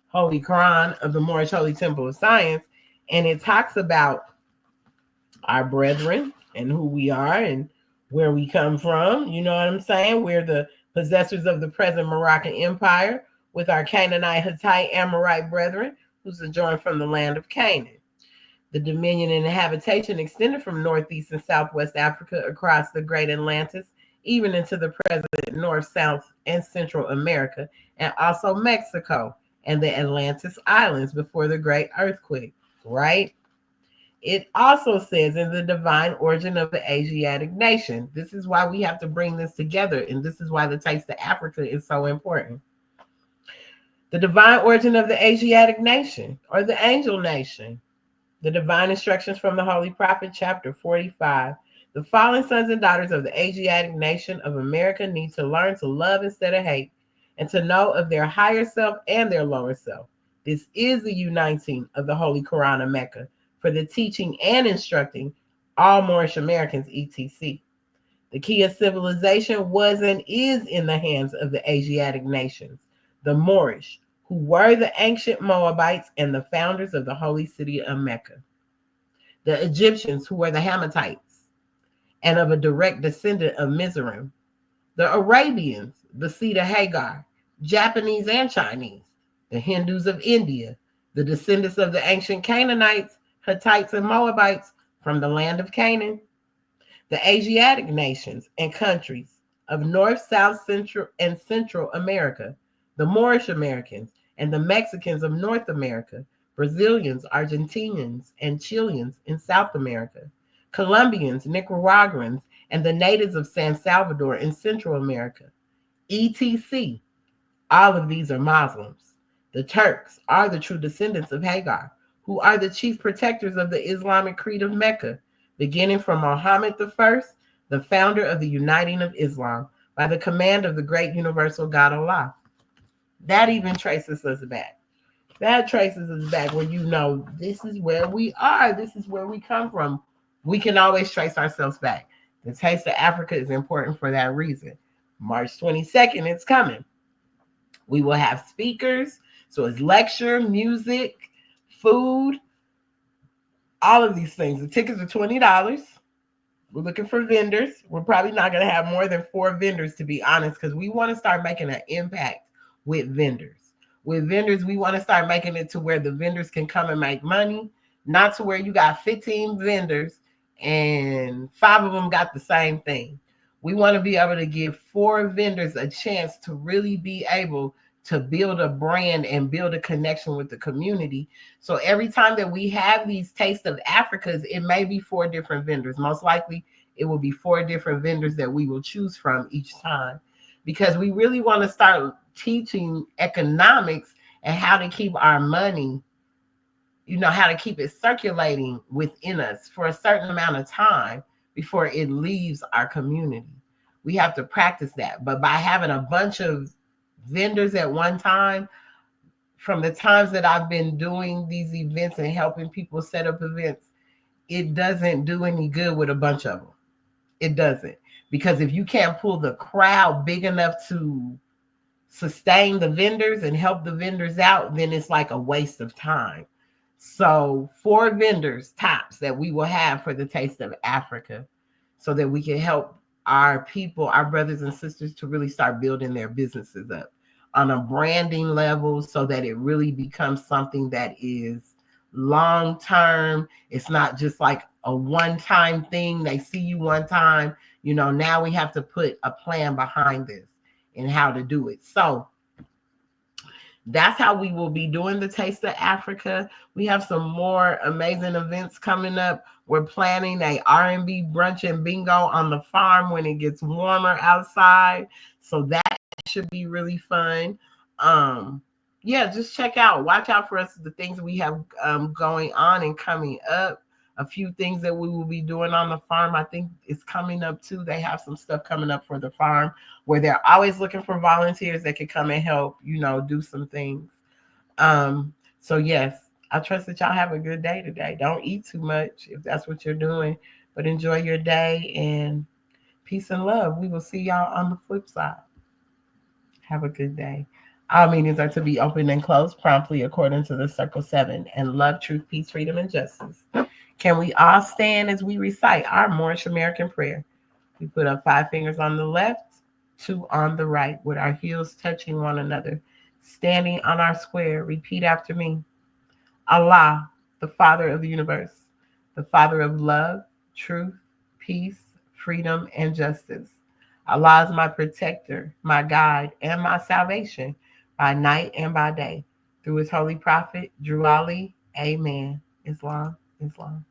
Holy Quran of the Moorish Holy Temple of Science, and it talks about our brethren and who we are and where we come from. You know what I'm saying? We're the possessors of the present Moroccan Empire with our Canaanite, Hittite, Amorite brethren who sojourned from the land of Canaan. The dominion and habitation extended from northeast and southwest Africa across the great Atlantis, even into the present North, South, and Central America, and also Mexico and the Atlantis Islands before the great earthquake, right? It also says in the divine origin of the Asiatic nation. This is why we have to bring this together, and this is why the Taste of Africa is so important. The divine origin of the Asiatic nation, or the angel nation. The divine instructions from the Holy Prophet, chapter 45. The fallen sons and daughters of the Asiatic nation of America need to learn to love instead of hate, and to know of their higher self and their lower self. This is the uniting of the Holy Quran of Mecca for the teaching and instructing all Moorish Americans, etc. The key of civilization was and is in the hands of the Asiatic nations, the Moorish, who were the ancient Moabites and the founders of the holy city of Mecca. The Egyptians, who were the Hammatites, and of a direct descendant of Mizraim. The Arabians, the seed of Hagar, Japanese and Chinese. The Hindus of India, the descendants of the ancient Canaanites, Hittites, and Moabites from the land of Canaan. The Asiatic nations and countries of North, South, Central, and Central America. The Moorish Americans and the Mexicans of North America. Brazilians, Argentinians, and Chileans in South America. Colombians, Nicaraguans, and the natives of San Salvador in Central America. etc. All of these are Muslims. The Turks are the true descendants of Hagar, who are the chief protectors of the Islamic creed of Mecca, beginning from Muhammad I, the founder of the uniting of Islam, by the command of the great universal God Allah. That even traces us back. That traces us back where this is where we are. This is where we come from. We can always trace ourselves back. The Taste of Africa is important for that reason. March 22nd, it's coming. We will have speakers. So it's lecture, music, food, all of these things. The tickets are $20. We're looking for vendors. We're probably not going to have more than 4 vendors, to be honest, because we want to start making an impact with vendors. With vendors, we want to start making it to where the vendors can come and make money, not to where you got 15 vendors and 5 of them got the same thing. We want to be able to give 4 vendors a chance to really be able to build a brand and build a connection with the community. So every time that we have these Taste of Africas, it may be 4 different vendors. Most likely it will be 4 different vendors that we will choose from each time, because we really want to start teaching economics and how to keep our money, how to keep it circulating within us for a certain amount of time before it leaves our community. We have to practice that. But by having a bunch of vendors at one time, from the times that I've been doing these events and helping people set up events, it doesn't do any good with a bunch of them. It doesn't. Because if you can't pull the crowd big enough to sustain the vendors and help the vendors out, then it's like a waste of time. So 4 vendors tops that we will have for the Taste of Africa, so that we can help our people, our brothers and sisters, to really start building their businesses up on a branding level, so that it really becomes something that is long term. It's not just like a one-time thing. They see you one time. Now we have to put a plan behind this and how to do it. So That's how we will be doing the Taste of Africa. We have some more amazing events coming up. We're planning a R&B brunch and bingo on the farm when it gets warmer outside. So that should be really fun. Um, yeah, just check out, watch out for us, the things we have going on and coming up. A few things that we will be doing on the farm. I think it's coming up too. They have some stuff coming up for the farm where they're always looking for volunteers that can come and help, do some things. So yes, I trust that y'all have a good day today. Don't eat too much if that's what you're doing, but enjoy your day and peace and love. We will see y'all on the flip side. Have a good day. All meetings are to be opened and closed promptly according to the Circle 7 and love, truth, peace, freedom, and justice. Can we all stand as we recite our Moorish American prayer? We put up 5 fingers on the left, 2 on the right, with our heels touching one another. Standing on our square, repeat after me. Allah, the Father of the universe, the Father of love, truth, peace, freedom, and justice. Allah is my protector, my guide, and my salvation by night and by day. Through his holy prophet, Drew Ali, Amen. Islam, Islam.